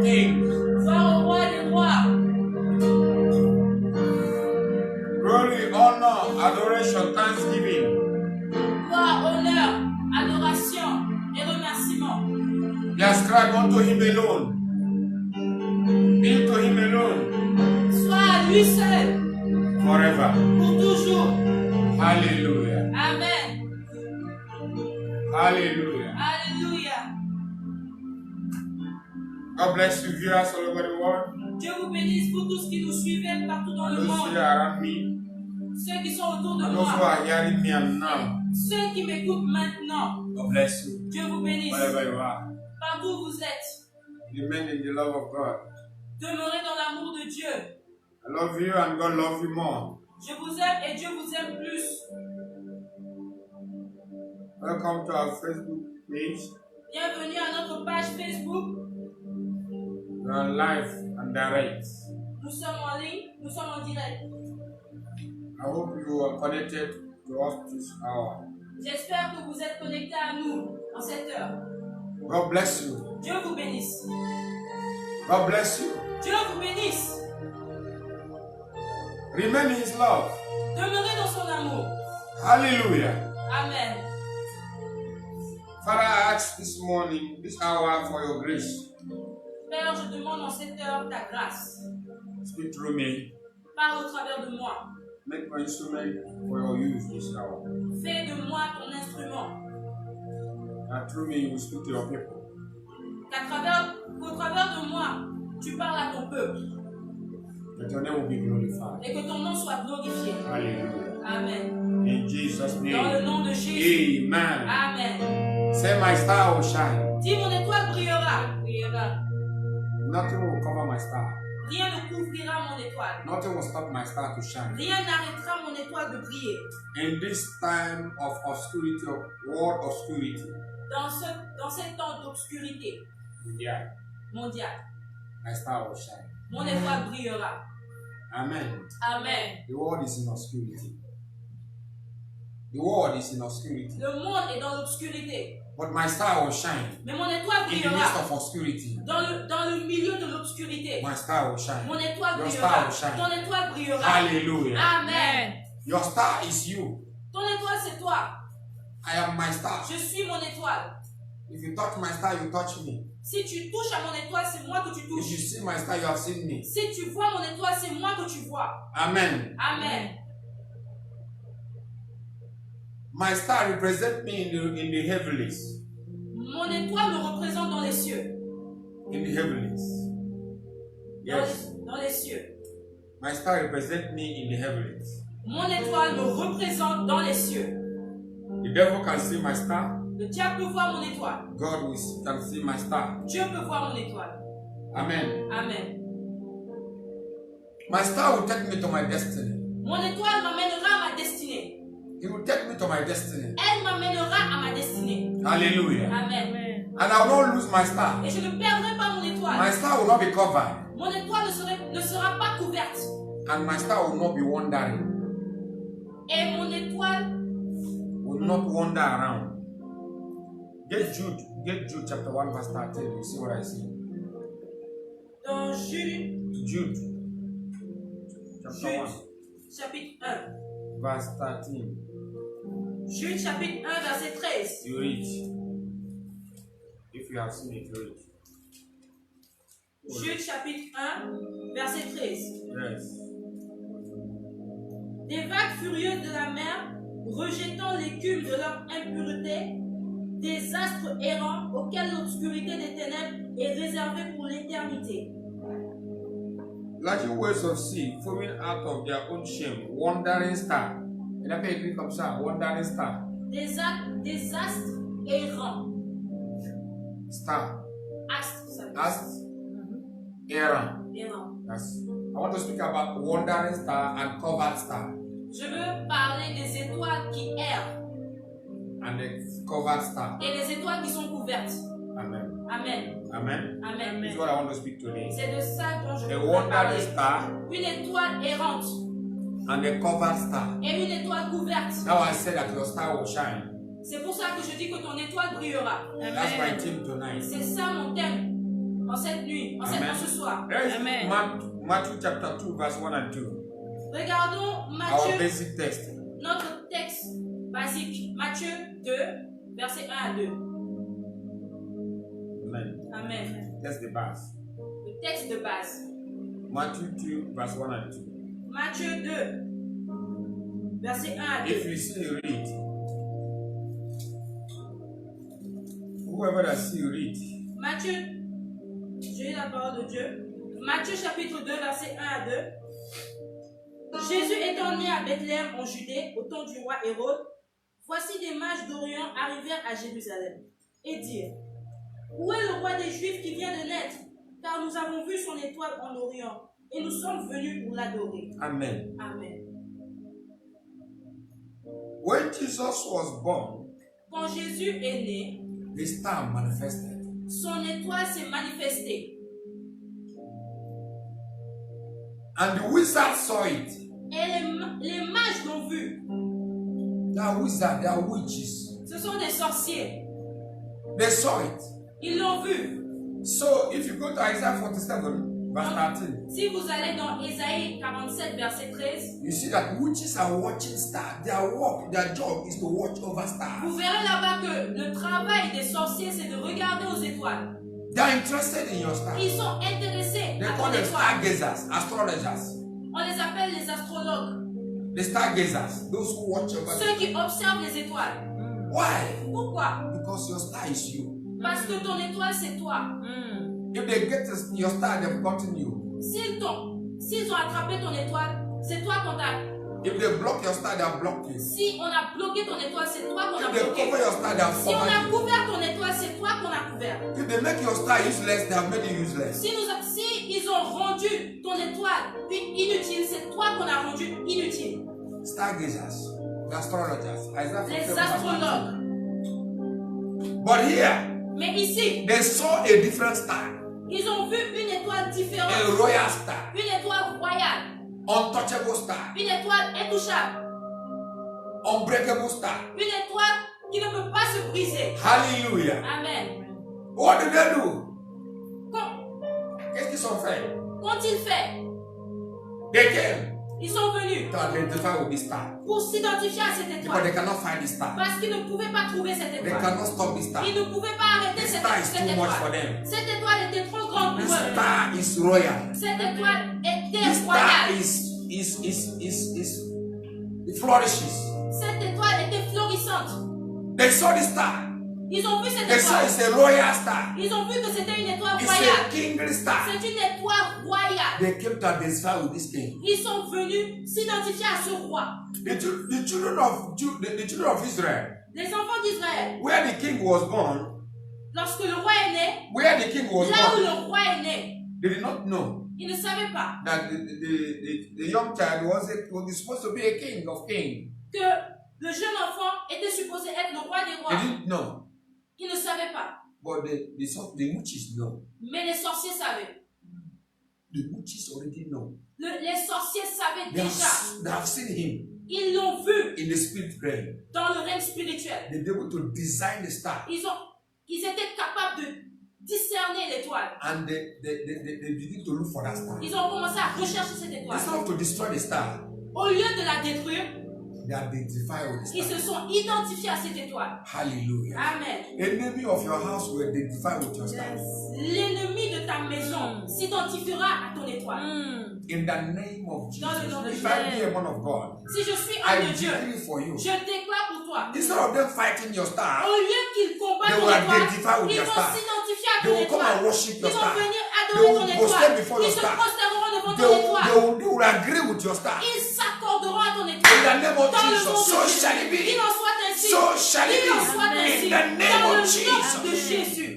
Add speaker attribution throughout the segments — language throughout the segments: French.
Speaker 1: kings.
Speaker 2: Gloire au roi des rois.
Speaker 1: Glory, honor, adoration, thanksgiving.
Speaker 2: Gloire, honneur, adoration et remerciement.
Speaker 1: Be ascribed unto him alone. Be to him alone.
Speaker 2: Soit à lui seul.
Speaker 1: Forever.
Speaker 2: Pour toujours.
Speaker 1: Hallelujah.
Speaker 2: Amen.
Speaker 1: Hallelujah.
Speaker 2: Alléluia.
Speaker 1: God bless you, viewers all over the world.
Speaker 2: Dieu vous bénisse pour tous qui nous suivent partout dans
Speaker 1: And
Speaker 2: le
Speaker 1: those
Speaker 2: monde.
Speaker 1: who are around me.
Speaker 2: Ceux qui sont autour de
Speaker 1: And those who
Speaker 2: moi.
Speaker 1: are hearing me and now.
Speaker 2: Ceux qui m'écoutent maintenant.
Speaker 1: God bless you.
Speaker 2: Dieu vous bénisse.
Speaker 1: Wherever you are.
Speaker 2: Partout où vous êtes.
Speaker 1: Remain in the love of God.
Speaker 2: Demeurez dans l'amour de Dieu.
Speaker 1: I love you and God loves you more.
Speaker 2: Je vous aime et Dieu vous aime plus.
Speaker 1: Welcome to our Facebook page.
Speaker 2: Bienvenue à notre page Facebook.
Speaker 1: We are live and direct.
Speaker 2: Nous sommes en ligne, nous sommes en direct.
Speaker 1: I hope you are connected to us this hour.
Speaker 2: J'espère que vous êtes connectés à nous en cette heure.
Speaker 1: God bless you.
Speaker 2: Dieu vous bénisse.
Speaker 1: God bless you.
Speaker 2: Dieu vous bénisse.
Speaker 1: Remain in His love.
Speaker 2: Demeurez dans son amour.
Speaker 1: Hallelujah.
Speaker 2: Amen.
Speaker 1: Father, I ask this morning, this hour, for your grace.
Speaker 2: Père, je demande en cette heure ta grâce.
Speaker 1: Speak through me.
Speaker 2: Parle au travers de moi.
Speaker 1: Make my instrument for your use this hour.
Speaker 2: Fais de moi ton instrument.
Speaker 1: And through me, you will speak to your people.
Speaker 2: Qu'au travers de moi, tu parles à ton peuple.
Speaker 1: That your name will be glorified.
Speaker 2: Et que ton nom soit glorifié.
Speaker 1: Hallelujah.
Speaker 2: Amen.
Speaker 1: In Jesus'
Speaker 2: Dans le
Speaker 1: name.
Speaker 2: nom de Jésus.
Speaker 1: Amen.
Speaker 2: Amen.
Speaker 1: Say, my star will shine.
Speaker 2: Dis mon étoile brillera.
Speaker 1: Nothing will cover my star.
Speaker 2: Rien ne couvrira mon étoile.
Speaker 1: Nothing will stop my star to shine.
Speaker 2: Rien n'arrêtera mon étoile de briller.
Speaker 1: In this time of obscurity, of world obscurity,
Speaker 2: Dans ces temps d'obscurité
Speaker 1: yeah,
Speaker 2: mondiale,
Speaker 1: my star will shine.
Speaker 2: mon étoile brillera.
Speaker 1: Amen.
Speaker 2: Amen.
Speaker 1: The world is in obscurity. The world is in obscurity.
Speaker 2: Le monde est dans l'obscurité.
Speaker 1: But my star will shine.
Speaker 2: Mais mon étoile
Speaker 1: In the midst
Speaker 2: brillera.
Speaker 1: of obscurity,
Speaker 2: Dans le milieu de l'obscurité.
Speaker 1: my star will shine.
Speaker 2: Mon étoile
Speaker 1: Your star
Speaker 2: brillera.
Speaker 1: will shine.
Speaker 2: Ton étoile brillera.
Speaker 1: Hallelujah.
Speaker 2: Amen.
Speaker 1: Your star is you.
Speaker 2: Ton étoile, c'est toi.
Speaker 1: I am my star.
Speaker 2: Je suis mon étoile.
Speaker 1: If you touch my star, you touch me.
Speaker 2: Si tu touches à mon étoile, c'est moi que tu
Speaker 1: If you
Speaker 2: touches.
Speaker 1: see my star, you have seen me.
Speaker 2: Si tu vois mon étoile, c'est moi que tu vois.
Speaker 1: Amen.
Speaker 2: Amen.
Speaker 1: My star represents me in the heavens.
Speaker 2: Mon étoile me représente dans les cieux.
Speaker 1: In the heavens. Yes.
Speaker 2: Dans les cieux.
Speaker 1: My star represents me in the heavens.
Speaker 2: Mon étoile me représente dans les cieux.
Speaker 1: The devil can see my star.
Speaker 2: Le diable peut voir mon étoile.
Speaker 1: God can see my star.
Speaker 2: Dieu peut voir mon étoile.
Speaker 1: Amen.
Speaker 2: Amen.
Speaker 1: My star will take me to my destiny.
Speaker 2: Mon étoile m'amènera à ma destinée.
Speaker 1: It will take me to my destiny.
Speaker 2: Elle m'amènera à ma destinée.
Speaker 1: Hallelujah.
Speaker 2: Amen.
Speaker 1: And I will not lose my star.
Speaker 2: Et je ne perdrai pas mon
Speaker 1: My
Speaker 2: étoile.
Speaker 1: star will not be covered.
Speaker 2: Mon étoile ne sera pas couverte.
Speaker 1: And my star will not be wandering.
Speaker 2: Et mon étoile,
Speaker 1: Will not wander around. Get Jude chapter 1 verse 13. You see what I see?
Speaker 2: dans Jude,
Speaker 1: Jude chapter 1
Speaker 2: chapitre 1.
Speaker 1: verse 13.
Speaker 2: Jude, chapitre 1, verset 13.
Speaker 1: You read. If you have seen it, read.
Speaker 2: Jude, chapitre 1, verset 13.
Speaker 1: Yes.
Speaker 2: Des vagues furieuses de la mer, rejetant l'écume de leur impureté, des astres errants auxquels l'obscurité des ténèbres est réservée pour l'éternité.
Speaker 1: Large waves of sea foaming out of their own shame, wandering star. Il a fait écrit comme ça, wandering star.
Speaker 2: Des astres errants.
Speaker 1: Star.
Speaker 2: Astres, ça veut dire.
Speaker 1: Astres. Errant.
Speaker 2: Errants.
Speaker 1: Yes. I want to speak about wandering star and covered star.
Speaker 2: Je veux parler des étoiles qui errent
Speaker 1: And the covered star.
Speaker 2: et des étoiles qui sont couvertes.
Speaker 1: Amen.
Speaker 2: Amen.
Speaker 1: Amen.
Speaker 2: Amen.
Speaker 1: This is what I want to speak today.
Speaker 2: C'est de ça dont je
Speaker 1: A
Speaker 2: veux
Speaker 1: wandering
Speaker 2: parler.
Speaker 1: star
Speaker 2: Une étoile errante
Speaker 1: and a covered star.
Speaker 2: et une étoile couverte.
Speaker 1: Now I said that your star will shine.
Speaker 2: C'est pour ça que je dis que ton étoile brillera.
Speaker 1: That's my theme tonight.
Speaker 2: C'est ça mon thème en cette nuit, en ce soir.
Speaker 1: Let's
Speaker 3: Amen.
Speaker 1: Matthew chapter 2, verse 1 and 2.
Speaker 2: Regardons
Speaker 1: Our
Speaker 2: Matthieu,
Speaker 1: basic text.
Speaker 2: notre texte basique. Matthieu 2, versets 1 à 2.
Speaker 1: Amen.
Speaker 2: Amen.
Speaker 1: That's the base.
Speaker 2: Le texte de base.
Speaker 1: Matthew 2, verse 1 and 2.
Speaker 2: Matthieu 2, versets 1 à 2.
Speaker 1: If you see, you read. Whoever that see, you read.
Speaker 2: Matthieu, j'ai la parole de Dieu. Matthieu chapitre 2, versets 1 à 2. Jésus étant né à Bethléem en Judée, au temps du roi Hérode, voici des mages d'Orient arrivèrent à Jérusalem et dirent: Où est le roi des Juifs qui vient de naître? Car nous avons vu son étoile en Orient et nous sommes venus pour l'adorer.
Speaker 1: Amen.
Speaker 2: Amen.
Speaker 1: When Jesus was born,
Speaker 2: Quand Jésus est né,
Speaker 1: the star manifested.
Speaker 2: son étoile s'est manifestée.
Speaker 1: And the wizards saw it.
Speaker 2: Et les mages l'ont vu.
Speaker 1: They are wizards, they are witches.
Speaker 2: Ce sont des sorciers.
Speaker 1: They saw it.
Speaker 2: Ils l'ont vu.
Speaker 1: So if you go to Isaiah 47, verse 13,
Speaker 2: Si vous allez dans Ésaïe 47, verset 13,
Speaker 1: you see that witches are watching stars. Their work, their job is to watch over
Speaker 2: vous
Speaker 1: stars.
Speaker 2: verrez là-bas que le travail des sorciers, c'est de regarder aux étoiles.
Speaker 1: They are interested in your star.
Speaker 2: Ils sont intéressés
Speaker 1: They
Speaker 2: à
Speaker 1: call
Speaker 2: ton
Speaker 1: them
Speaker 2: étoile.
Speaker 1: stargazers, astrologers.
Speaker 2: On les appelle les astrologues,
Speaker 1: The stargazers, those who watch over.
Speaker 2: ceux qui observent les étoiles.
Speaker 1: Why?
Speaker 2: Pourquoi?
Speaker 1: Because your star is you.
Speaker 2: Parce que ton étoile, c'est toi.
Speaker 1: If they get your star, they've gotten you.
Speaker 2: S'ils ont attrapé ton étoile, c'est toi qu'on a.
Speaker 1: If they block your star, they have blocked you.
Speaker 2: Si on a bloqué ton étoile, c'est toi qu'on a
Speaker 1: If they
Speaker 2: bloqué.
Speaker 1: cover your star, they have
Speaker 2: Si on
Speaker 1: covered
Speaker 2: a
Speaker 1: you.
Speaker 2: couvert ton étoile, c'est toi qu'on a couvert.
Speaker 1: If they make your star useless, they have made you useless.
Speaker 2: Si ils ont rendu ton étoile inutile, c'est toi qu'on a rendu inutile.
Speaker 1: Stargazers, the astrologers, Isaiah
Speaker 2: Les
Speaker 1: 47,
Speaker 2: astrologues.
Speaker 1: But here,
Speaker 2: Mais ici,
Speaker 1: they saw a different star,
Speaker 2: ils ont vu une étoile
Speaker 1: a
Speaker 2: différente.
Speaker 1: royal star,
Speaker 2: Une étoile royale.
Speaker 1: untouchable star,
Speaker 2: Une étoile intouchable.
Speaker 1: unbreakable star.
Speaker 2: Une étoile qui ne peut pas se briser.
Speaker 1: Hallelujah.
Speaker 2: Amen.
Speaker 1: What did they do?
Speaker 2: Quand,
Speaker 1: Qu'est-ce qu'ils ont fait?
Speaker 2: qu'ont-ils fait?
Speaker 1: They came
Speaker 2: Ils sont venus
Speaker 1: to identify with this star.
Speaker 2: pour s'identifier à cette
Speaker 1: Because they
Speaker 2: étoile.
Speaker 1: cannot find this star.
Speaker 2: Parce qu'ils ne pouvaient pas trouver cette
Speaker 1: They
Speaker 2: étoile.
Speaker 1: cannot stop this star.
Speaker 2: Ils ne pouvaient pas arrêter
Speaker 1: This
Speaker 2: cette
Speaker 1: star is too much for
Speaker 2: étoile.
Speaker 1: them.
Speaker 2: Cette étoile était trop grande
Speaker 1: This
Speaker 2: pour eux.
Speaker 1: star is royal.
Speaker 2: Cette étoile
Speaker 1: This
Speaker 2: était
Speaker 1: star
Speaker 2: royale.
Speaker 1: it flourishes.
Speaker 2: Cette étoile était florissante.
Speaker 1: They saw this star.
Speaker 2: Ils ont vu cette
Speaker 1: They saw
Speaker 2: étoile.
Speaker 1: it's a royal star.
Speaker 2: Ils ont vu que c'était une étoile
Speaker 1: It's a
Speaker 2: royale.
Speaker 1: kingly star.
Speaker 2: C'est une étoile royale.
Speaker 1: They came to identify with this king.
Speaker 2: Ils sont venus s'identifier à ce roi.
Speaker 1: The children of Israel,
Speaker 2: Les enfants d'Israël,
Speaker 1: where the king was born,
Speaker 2: lorsque le roi est né,
Speaker 1: where the king was
Speaker 2: là où
Speaker 1: born,
Speaker 2: le roi est né,
Speaker 1: they did not know
Speaker 2: ils ne savaient pas
Speaker 1: that the young child was supposed to be a king of kings.
Speaker 2: que le jeune enfant était supposé être le roi des
Speaker 1: They
Speaker 2: rois.
Speaker 1: didn't know.
Speaker 2: Ils ne savaient pas.
Speaker 1: But the witches know.
Speaker 2: Mais les sorciers savaient.
Speaker 1: The witches already know.
Speaker 2: Les sorciers savaient
Speaker 1: They
Speaker 2: déjà.
Speaker 1: have seen him
Speaker 2: Ils l'ont vu
Speaker 1: in the spirit realm.
Speaker 2: dans le règne spirituel.
Speaker 1: They were able to design the star.
Speaker 2: Ils étaient capables de discerner l'étoile.
Speaker 1: And they begin to look for that star.
Speaker 2: Ils ont commencé à rechercher cette étoile.
Speaker 1: Instead of to destroy the star,
Speaker 2: Au lieu de la détruire,
Speaker 1: they identify with the
Speaker 2: ils
Speaker 1: star.
Speaker 2: se sont identifiés à cette étoile.
Speaker 1: Hallelujah.
Speaker 2: Amen.
Speaker 1: Enemy of your house will identify with your star.
Speaker 2: L'ennemi de ta maison s'identifiera à ton étoile.
Speaker 1: In the name of
Speaker 2: Dans le nom de
Speaker 1: Jesus. If
Speaker 2: Jésus.
Speaker 1: I be a man of God,
Speaker 2: Si je suis
Speaker 1: I
Speaker 2: un de Dieu,
Speaker 1: decree for you.
Speaker 2: je déclare pour toi.
Speaker 1: Instead of them fighting your star,
Speaker 2: Au lieu qu'ils combattent
Speaker 1: they
Speaker 2: ton
Speaker 1: will
Speaker 2: étoile,
Speaker 1: identify with
Speaker 2: ils
Speaker 1: your
Speaker 2: vont
Speaker 1: star.
Speaker 2: s'identifier à
Speaker 1: They
Speaker 2: ton
Speaker 1: will come and
Speaker 2: étoile.
Speaker 1: worship
Speaker 2: Ils
Speaker 1: your
Speaker 2: vont
Speaker 1: star.
Speaker 2: venir
Speaker 1: They
Speaker 2: adorer
Speaker 1: will
Speaker 2: ton
Speaker 1: prostrate
Speaker 2: étoile.
Speaker 1: before
Speaker 2: Ils
Speaker 1: your
Speaker 2: se
Speaker 1: star.
Speaker 2: prostéreront devant
Speaker 1: They
Speaker 2: ton étoile.
Speaker 1: will agree with your star.
Speaker 2: Ils s'accorderont à ton
Speaker 1: In
Speaker 2: étoile.
Speaker 1: the name of
Speaker 2: Dans le
Speaker 1: Jesus,
Speaker 2: nom
Speaker 1: so
Speaker 2: de
Speaker 1: shall it
Speaker 2: Jésus.
Speaker 1: be.
Speaker 2: Il en soit ainsi.
Speaker 1: So shall it
Speaker 2: Il en soit
Speaker 1: be.
Speaker 2: ainsi.
Speaker 1: In the name
Speaker 2: Dans le
Speaker 1: of
Speaker 2: nom de
Speaker 1: Jesus.
Speaker 2: Jésus.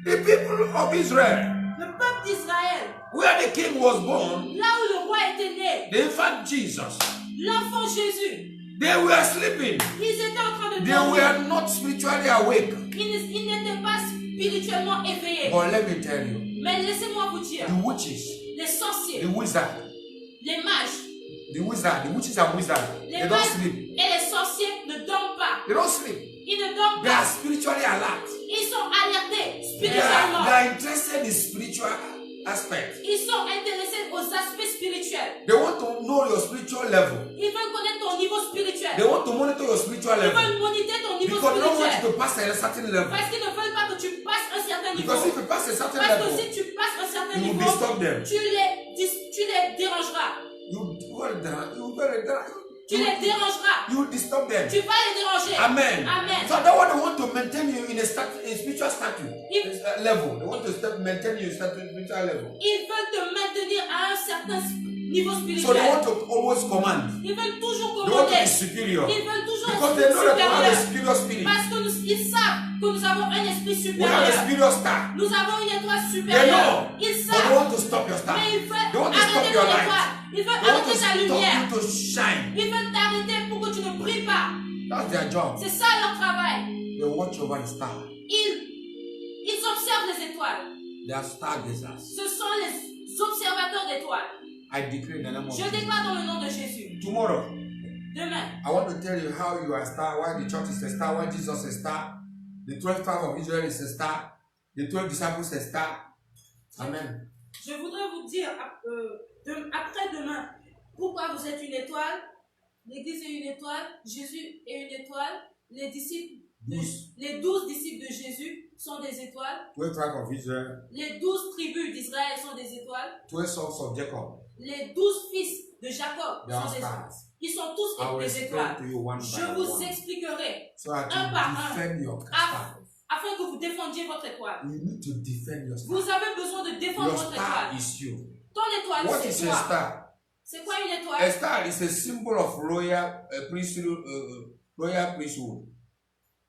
Speaker 1: The people of Israel,
Speaker 2: Le peuple d'Israël,
Speaker 1: where the king was born,
Speaker 2: là où le roi était né,
Speaker 1: the infant Jesus,
Speaker 2: l'enfant Jésus,
Speaker 1: they were sleeping.
Speaker 2: ils étaient en train de
Speaker 1: They
Speaker 2: dormir.
Speaker 1: were not spiritually awake.
Speaker 2: Ils n'étaient pas spirituellement éveillés.
Speaker 1: But let me tell you,
Speaker 2: Mais laissez-moi vous dire,
Speaker 1: the witches,
Speaker 2: les sorciers,
Speaker 1: the wizard,
Speaker 2: les mages,
Speaker 1: the witches and wizards,
Speaker 2: les
Speaker 1: they don't
Speaker 2: mages
Speaker 1: sleep.
Speaker 2: et les sorciers ne dorment pas.
Speaker 1: They don't sleep.
Speaker 2: Ils ne dorment
Speaker 1: They
Speaker 2: pas.
Speaker 1: are spiritually alert.
Speaker 2: Ils sont alertés
Speaker 1: They
Speaker 2: spirituellement.
Speaker 1: They are interested in spiritual aspects.
Speaker 2: Ils sont intéressés aux aspects spirituels.
Speaker 1: They want to know your spiritual level.
Speaker 2: Ils veulent connaître ton niveau spirituel.
Speaker 1: They want to monitor your spiritual
Speaker 2: Ils
Speaker 1: level.
Speaker 2: veulent moniter ton niveau
Speaker 1: Because they don't want
Speaker 2: spirituel.
Speaker 1: you to pass a certain level.
Speaker 2: Parce qu'ils ne veulent pas que tu passes un certain niveau.
Speaker 1: Because if you pass a certain
Speaker 2: Parce que
Speaker 1: level,
Speaker 2: si tu passes un certain
Speaker 1: you will
Speaker 2: niveau,
Speaker 1: disturb them.
Speaker 2: tu les dérangeras. Tu les dérangeras.
Speaker 1: You will disturb them.
Speaker 2: Tu vas les déranger.
Speaker 1: Amen.
Speaker 2: Amen.
Speaker 1: So that's why they want to maintain you in a spiritual status
Speaker 2: Ils,
Speaker 1: level. They want to maintain you in a spiritual level.
Speaker 2: ils veulent te maintenir à un certain niveau
Speaker 1: So they
Speaker 2: spirituel.
Speaker 1: want to always command.
Speaker 2: Ils veulent toujours
Speaker 1: They want to
Speaker 2: commander.
Speaker 1: be superior.
Speaker 2: Ils veulent toujours
Speaker 1: Because
Speaker 2: être
Speaker 1: they know that we have a
Speaker 2: supérieurs.
Speaker 1: superior spirit.
Speaker 2: Parce que ils savent que nous avons un esprit
Speaker 1: We have a
Speaker 2: supérieur.
Speaker 1: superior star.
Speaker 2: Nous avons une étoile
Speaker 1: They
Speaker 2: supérieure.
Speaker 1: know.
Speaker 2: Ils
Speaker 1: But they
Speaker 2: savent.
Speaker 1: want to stop your star.
Speaker 2: Mais ils
Speaker 1: They
Speaker 2: veulent
Speaker 1: want to stop
Speaker 2: arrêter
Speaker 1: your
Speaker 2: ton
Speaker 1: light.
Speaker 2: étoile. Ils veulent
Speaker 1: They want to
Speaker 2: arrêter ta
Speaker 1: stop
Speaker 2: lumière.
Speaker 1: you to shine.
Speaker 2: Ils veulent t'arrêter pour que tu ne brilles pas.
Speaker 1: That's their job.
Speaker 2: C'est ça leur travail.
Speaker 1: They watch over the star.
Speaker 2: Ils observent les étoiles.
Speaker 1: They are stargazers.
Speaker 2: Ce sont les observateurs d'étoiles.
Speaker 1: I decree in the name of
Speaker 2: Je
Speaker 1: Jesus.
Speaker 2: déclare dans le nom de Jésus.
Speaker 1: Tomorrow,
Speaker 2: Demain,
Speaker 1: I want to tell you how you are a star, why the church is a star, why Jesus is a star, the 12 tribes of Israel is a star, the 12 disciples a star. Amen.
Speaker 2: je voudrais vous dire après-demain pourquoi vous êtes une étoile. L'Église est une étoile. Jésus est une étoile. Les disciples, les 12 disciples de Jésus sont des étoiles.
Speaker 1: 12 tribes of Israel,
Speaker 2: Les 12 tribus d'Israël sont des étoiles.
Speaker 1: 12 sons of Jacob,
Speaker 2: Les 12 fils de Jacob
Speaker 1: they are
Speaker 2: sont des étoiles.
Speaker 1: stars.
Speaker 2: Ils sont
Speaker 1: I
Speaker 2: tous
Speaker 1: will
Speaker 2: des
Speaker 1: explain
Speaker 2: étoiles.
Speaker 1: to you one
Speaker 2: Je
Speaker 1: by
Speaker 2: vous
Speaker 1: one.
Speaker 2: expliquerai
Speaker 1: So that
Speaker 2: un par un.
Speaker 1: you defend your star.
Speaker 2: afin que vous défendiez votre étoile.
Speaker 1: You need to defend your star.
Speaker 2: Vous avez besoin de défendre
Speaker 1: Your
Speaker 2: votre
Speaker 1: star
Speaker 2: étoile.
Speaker 1: is you.
Speaker 2: Ton étoile,
Speaker 1: What
Speaker 2: c'est
Speaker 1: is a
Speaker 2: toi.
Speaker 1: star?
Speaker 2: C'est quoi une
Speaker 1: A
Speaker 2: étoile?
Speaker 1: star is a symbol of royal priesthood. Royal priesthood.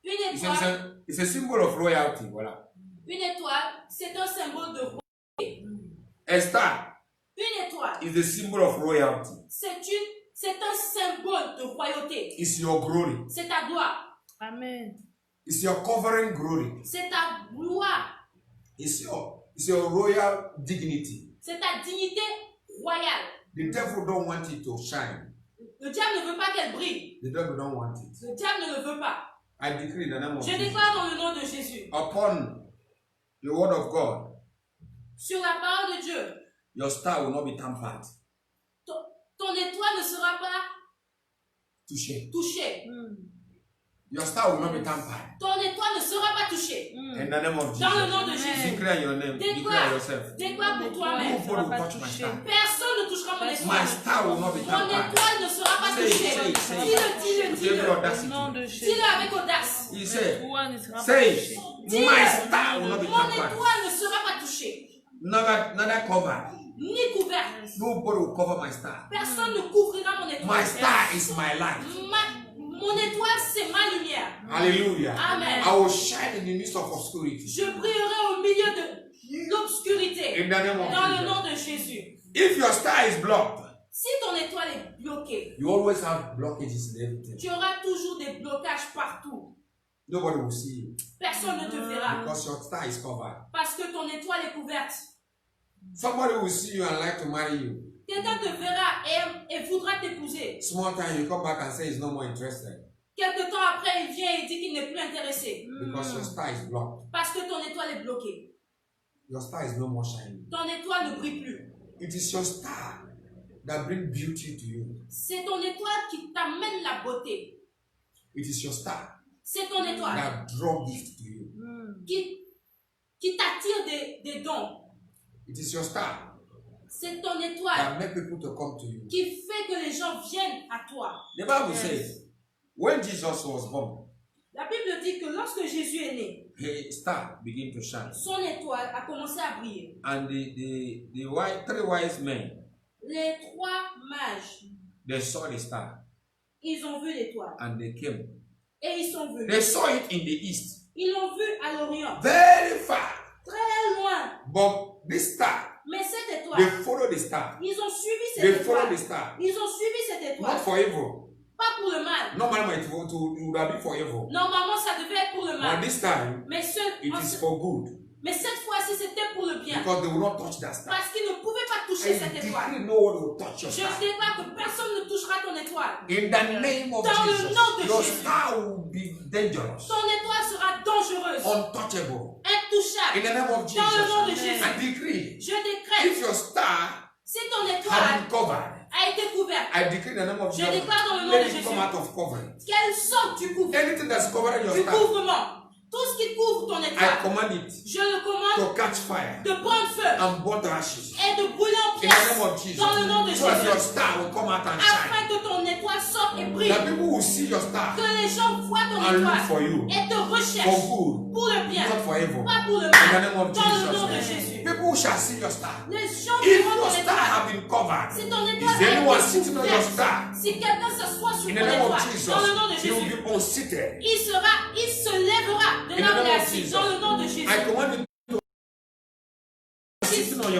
Speaker 2: Une
Speaker 1: It's
Speaker 2: étoile,
Speaker 1: it's a symbol of royalty. Voilà.
Speaker 2: une étoile, c'est un symbole de royauté.
Speaker 1: A star
Speaker 2: Une étoile,
Speaker 1: is the symbol of royalty.
Speaker 2: c'est un symbole de royauté.
Speaker 1: It's your glory.
Speaker 2: C'est ta gloire.
Speaker 3: Amen.
Speaker 1: It's your covering glory.
Speaker 2: C'est ta gloire.
Speaker 1: It's your royal dignity.
Speaker 2: C'est ta dignité royale.
Speaker 1: The devil don't want it to shine.
Speaker 2: Le diable ne veut pas qu'elle brille.
Speaker 1: The devil don't want it.
Speaker 2: Le diable ne le veut pas.
Speaker 1: I decree in the name of
Speaker 2: Je
Speaker 1: Jesus.
Speaker 2: déclare dans le nom de Jésus,
Speaker 1: Upon the word of God,
Speaker 2: sur la parole de Dieu,
Speaker 1: your star will not be tampered.
Speaker 2: ton étoile ne sera pas
Speaker 1: Touché.
Speaker 2: touchée.
Speaker 1: Your star will not be tampered.
Speaker 2: Ton étoile ne sera pas touchée.
Speaker 1: In the name of
Speaker 2: Dans le
Speaker 1: Jesus.
Speaker 2: nom de Jésus.
Speaker 1: Declare your name. Declare
Speaker 2: Déclare,
Speaker 1: yourself.
Speaker 2: déclare pour toi-même.
Speaker 1: Nobody will touch my star.
Speaker 2: Personne ne touchera mon
Speaker 1: My
Speaker 2: étoile.
Speaker 1: star will not be
Speaker 2: Mon
Speaker 1: tampered.
Speaker 2: étoile ne sera pas
Speaker 1: Say it,
Speaker 2: touchée.
Speaker 1: say it, say it.
Speaker 2: Dis-le,
Speaker 1: With every
Speaker 2: dis-le.
Speaker 3: Au
Speaker 1: audacity.
Speaker 3: nom de Jésus.
Speaker 2: Dis-le avec audace.
Speaker 1: He said,
Speaker 3: Toi ne sera pas
Speaker 1: say
Speaker 3: touché.
Speaker 1: it.
Speaker 2: Dis-le.
Speaker 1: My star will not be
Speaker 2: Mon
Speaker 1: tampered.
Speaker 2: étoile ne sera pas touchée.
Speaker 1: Neither covered.
Speaker 2: Ni couverte.
Speaker 1: Nobody will cover my star.
Speaker 2: Personne ne couvrira mon étoile.
Speaker 1: My star is my light.
Speaker 2: Mon étoile, c'est ma lumière.
Speaker 1: Hallelujah.
Speaker 2: Amen.
Speaker 1: I will shine in the midst of obscurity.
Speaker 2: Je brillerai au milieu de l'obscurité.
Speaker 1: In the name of
Speaker 2: Dans le
Speaker 1: Jesus.
Speaker 2: nom de Jésus.
Speaker 1: If your star is blocked,
Speaker 2: Si ton étoile est bloquée,
Speaker 1: you always have blockages in everything.
Speaker 2: tu auras toujours des blocages partout.
Speaker 1: Nobody will see you
Speaker 2: Personne ne te verra.
Speaker 1: because your star is covered.
Speaker 2: Parce que ton étoile est couverte.
Speaker 1: Somebody will see you and like to marry you.
Speaker 2: Quelqu'un te verra et voudra t'épouser.
Speaker 1: Small time, you come back and say he's no more interested
Speaker 2: Quelque temps après, il vient et dit qu'il n'est plus intéressé.
Speaker 1: because your star is blocked.
Speaker 2: Parce que ton étoile est bloquée.
Speaker 1: Your star is no more shining.
Speaker 2: Ton étoile ne brille plus.
Speaker 1: It is your star that brings beauty to you.
Speaker 2: C'est ton étoile qui t'amène la beauté.
Speaker 1: It is your star
Speaker 2: C'est ton étoile
Speaker 1: that draws gift to you.
Speaker 2: qui t'attire des dons.
Speaker 1: It is your star
Speaker 2: C'est ton étoile
Speaker 1: that makes people to come to you.
Speaker 2: qui fait que les gens viennent à toi.
Speaker 1: The Bible says, when Jesus was born,
Speaker 2: La Bible dit que lorsque Jésus est né,
Speaker 1: his star began to shine.
Speaker 2: son étoile a commencé à briller.
Speaker 1: And three wise men,
Speaker 2: Les trois mages,
Speaker 1: they saw the star
Speaker 2: ils ont vu l'étoile.
Speaker 1: and they came.
Speaker 2: Et ils sont venus.
Speaker 1: They saw it in the east,
Speaker 2: Ils l'ont vu à l'Orient,
Speaker 1: very far.
Speaker 2: très loin.
Speaker 1: But this star,
Speaker 2: Mais cette
Speaker 1: they
Speaker 2: étoile,
Speaker 1: follow the star.
Speaker 2: ils ont suivi
Speaker 1: They
Speaker 2: cette
Speaker 1: follow
Speaker 2: étoile.
Speaker 1: the star.
Speaker 2: Ils ont suivi cette
Speaker 1: Not
Speaker 2: étoile.
Speaker 1: for evil.
Speaker 2: Pas pour le mal.
Speaker 1: Normally it would have been for evil.
Speaker 2: Normalement, ça devait être pour le
Speaker 1: But
Speaker 2: mal.
Speaker 1: this time,
Speaker 2: Mais,
Speaker 1: it is for good.
Speaker 2: mais cette fois-ci, c'était pour le bien.
Speaker 1: Because they will not touch that star.
Speaker 2: Parce qu'ils ne pouvaient pas toucher
Speaker 1: I
Speaker 2: cette étoile.
Speaker 1: decree no one will touch your
Speaker 2: Je
Speaker 1: star.
Speaker 2: déclare que personne ne touchera ton étoile.
Speaker 1: In the name of
Speaker 2: Dans le
Speaker 1: Jesus,
Speaker 2: nom de
Speaker 1: your
Speaker 2: Jésus.
Speaker 1: star will be dangerous,
Speaker 2: Ton étoile sera dangereuse,
Speaker 1: untouchable,
Speaker 2: intouchable.
Speaker 1: In the name of
Speaker 2: Dans le nom de
Speaker 1: Jesus.
Speaker 2: Jésus.
Speaker 1: I decree,
Speaker 2: Je décrète,
Speaker 1: if your star
Speaker 2: si ton
Speaker 1: has
Speaker 2: étoile
Speaker 1: been covered,
Speaker 2: a été couverte,
Speaker 1: I decree in the name of
Speaker 2: je
Speaker 1: Jesus,
Speaker 2: déclare dans le nom
Speaker 1: let
Speaker 2: de
Speaker 1: it
Speaker 2: Jésus
Speaker 1: come out of covering.
Speaker 2: qu'elle sorte du couvrement.
Speaker 1: Anything that's covering your
Speaker 2: Du
Speaker 1: star,
Speaker 2: couvrement. Tout ce qui couvre ton
Speaker 1: I
Speaker 2: étoile,
Speaker 1: command it
Speaker 2: je le commande
Speaker 1: to catch fire
Speaker 2: de prendre feu
Speaker 1: and burn to ashes.
Speaker 2: et de brûler en
Speaker 1: In the name
Speaker 2: pièces
Speaker 1: of Jesus.
Speaker 2: dans le nom de
Speaker 1: So that your
Speaker 2: Jésus.
Speaker 1: star will come out and shine.
Speaker 2: Afin que ton étoile sorte et brille.
Speaker 1: That people will see your star
Speaker 2: Que les gens voient ton
Speaker 1: and look for
Speaker 2: étoile
Speaker 1: you
Speaker 2: et te
Speaker 1: for
Speaker 2: recherchent
Speaker 1: good,
Speaker 2: pour le bien,
Speaker 1: not for evil.
Speaker 2: pas pour le
Speaker 1: In the
Speaker 2: mal.
Speaker 1: name of
Speaker 2: Dans le nom de
Speaker 1: Jesus.
Speaker 2: Jésus.
Speaker 1: People shall see your star.
Speaker 2: Les gens
Speaker 1: If
Speaker 2: verront
Speaker 1: your
Speaker 2: ton
Speaker 1: star
Speaker 2: étoile.
Speaker 1: have been covered,
Speaker 2: Si ton
Speaker 1: is
Speaker 2: étoile
Speaker 1: there anyone
Speaker 2: a été
Speaker 1: sitting on your
Speaker 2: couverte,
Speaker 1: star?
Speaker 2: si quelqu'un s'assoit sur
Speaker 1: In
Speaker 2: ton
Speaker 1: the name of
Speaker 2: étoile,
Speaker 1: Jesus,
Speaker 2: dans le nom de
Speaker 1: he will
Speaker 2: Jésus,
Speaker 1: be unseated.
Speaker 2: il se lèvera de
Speaker 1: In
Speaker 2: là
Speaker 1: the
Speaker 2: où il
Speaker 1: name
Speaker 2: est
Speaker 1: of
Speaker 2: assis.
Speaker 1: Jesus.
Speaker 2: Dans le nom de Jésus.
Speaker 1: I command you to sitting on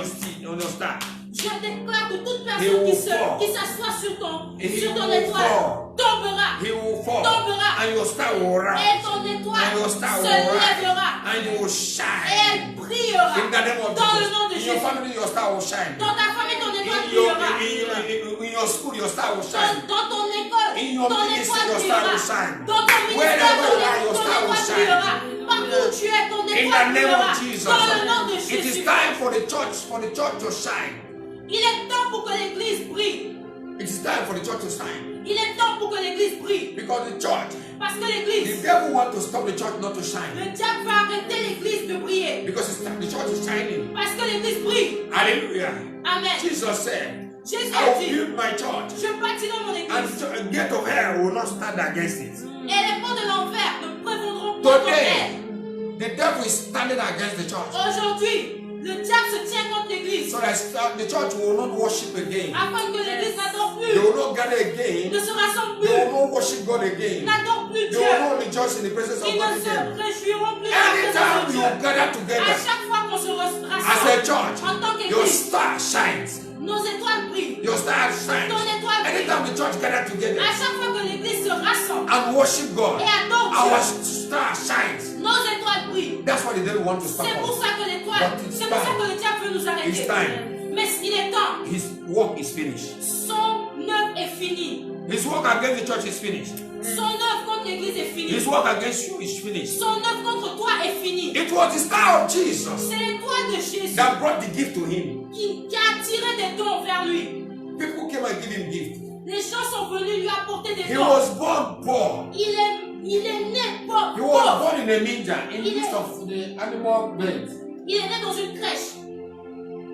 Speaker 1: your star.
Speaker 2: Je déclare que toute
Speaker 1: He
Speaker 2: personne
Speaker 1: will
Speaker 2: qui
Speaker 1: fall.
Speaker 2: s'assoit sur ton
Speaker 1: He will
Speaker 2: étoile
Speaker 1: fall.
Speaker 2: tombera.
Speaker 1: He will fall,
Speaker 2: Tombera.
Speaker 1: and your star will
Speaker 2: Et
Speaker 1: rise,
Speaker 2: ton
Speaker 1: and
Speaker 2: étoile
Speaker 1: your star
Speaker 2: se
Speaker 1: will rise,
Speaker 2: lèvera.
Speaker 1: and you will
Speaker 2: Et
Speaker 1: shine.
Speaker 2: elle brillera.
Speaker 1: In the name of
Speaker 2: Dans le
Speaker 1: Jesus.
Speaker 2: nom de
Speaker 1: In your
Speaker 2: Jésus.
Speaker 1: family, your star will shine.
Speaker 2: Dans ta famille, ton étoile
Speaker 1: In your,
Speaker 2: brillera.
Speaker 1: in your school, your star will shine.
Speaker 2: Dans ton école,
Speaker 1: In your
Speaker 2: ton
Speaker 1: ministry,
Speaker 2: étoile
Speaker 1: your star
Speaker 2: brillera.
Speaker 1: will shine.
Speaker 2: Dans ton ministère,
Speaker 1: Wherever you are, your
Speaker 2: ton
Speaker 1: star will
Speaker 2: étoile
Speaker 1: shine.
Speaker 2: brillera. Partout où tu es, ton
Speaker 1: In
Speaker 2: étoile
Speaker 1: the name
Speaker 2: brillera.
Speaker 1: of Jesus.
Speaker 2: Dans le nom de
Speaker 1: It is
Speaker 2: Jésus.
Speaker 1: time for the church to shine.
Speaker 2: Il est temps pour que l'église brille.
Speaker 1: It is time for the church to shine.
Speaker 2: Il est temps pour que l'église brille.
Speaker 1: Because the church,
Speaker 2: Parce que
Speaker 1: the
Speaker 2: l'église,
Speaker 1: devil wants to stop the church not to shine.
Speaker 2: le diable va arrêter l'église de briller.
Speaker 1: Because the church is shining.
Speaker 2: Parce que l'église brille.
Speaker 1: Hallelujah.
Speaker 2: Amen.
Speaker 1: Jesus said,
Speaker 2: Jésus
Speaker 1: I
Speaker 2: a
Speaker 1: will
Speaker 2: dit,
Speaker 1: build my church,
Speaker 2: je bâtirai mon église.
Speaker 1: and the gate of hell will not stand against it.
Speaker 2: Et les portes de l'enfer ne prévaudront pas contre
Speaker 1: Today,
Speaker 2: elle.
Speaker 1: the devil is standing against the church.
Speaker 2: Aujourd'hui, le diable se tient contre l'église.
Speaker 1: So that the church will not worship again.
Speaker 2: Afin que l'église n'adore
Speaker 1: They
Speaker 2: plus,
Speaker 1: will not gather again.
Speaker 2: ne se rassemble
Speaker 1: They will
Speaker 2: plus,
Speaker 1: not worship God again.
Speaker 2: n'adore plus
Speaker 1: They
Speaker 2: Dieu.
Speaker 1: will not rejoice in the presence of
Speaker 2: Ils
Speaker 1: God
Speaker 2: ne se
Speaker 1: again.
Speaker 2: réjouiront plus dans la
Speaker 1: Anytime
Speaker 2: présence de
Speaker 1: you
Speaker 2: Dieu.
Speaker 1: gather
Speaker 2: À
Speaker 1: together
Speaker 2: chaque fois qu'on se
Speaker 1: as a
Speaker 2: rassemble
Speaker 1: church,
Speaker 2: en tant
Speaker 1: your
Speaker 2: qu'église,
Speaker 1: star shines.
Speaker 2: nos étoiles brillent.
Speaker 1: Your star shines.
Speaker 2: Ton étoile brille.
Speaker 1: Anytime the church gather together
Speaker 2: À chaque fois que l'église se rassemble
Speaker 1: and worship God,
Speaker 2: et adore
Speaker 1: our
Speaker 2: Dieu,
Speaker 1: star shines.
Speaker 2: nos étoiles brillent.
Speaker 1: That's why the devil wants to stop
Speaker 2: C'est pour
Speaker 1: us.
Speaker 2: ça que l'étoile,
Speaker 1: But it's
Speaker 2: c'est pour ça
Speaker 1: time.
Speaker 2: que le diable veut nous
Speaker 1: It's
Speaker 2: arrêter.
Speaker 1: time.
Speaker 2: Mais il est temps.
Speaker 1: His work is finished.
Speaker 2: Son œuvre est finie.
Speaker 1: His work against the church is finished.
Speaker 2: Son œuvre contre l'église est finie.
Speaker 1: His work against you is finished.
Speaker 2: Son œuvre contre toi est finie.
Speaker 1: It was the star of Jesus
Speaker 2: C'est l'étoile de Jésus
Speaker 1: that brought the gift to him.
Speaker 2: qui a attiré des dons vers lui.
Speaker 1: People came and gave him gift.
Speaker 2: Les gens sont venus lui apporter des
Speaker 1: He
Speaker 2: dons.
Speaker 1: was born poor.
Speaker 2: Il est né
Speaker 1: He
Speaker 2: pauvre.
Speaker 1: was born in a manger in the midst of the animal bed
Speaker 2: Il est né dans une crèche.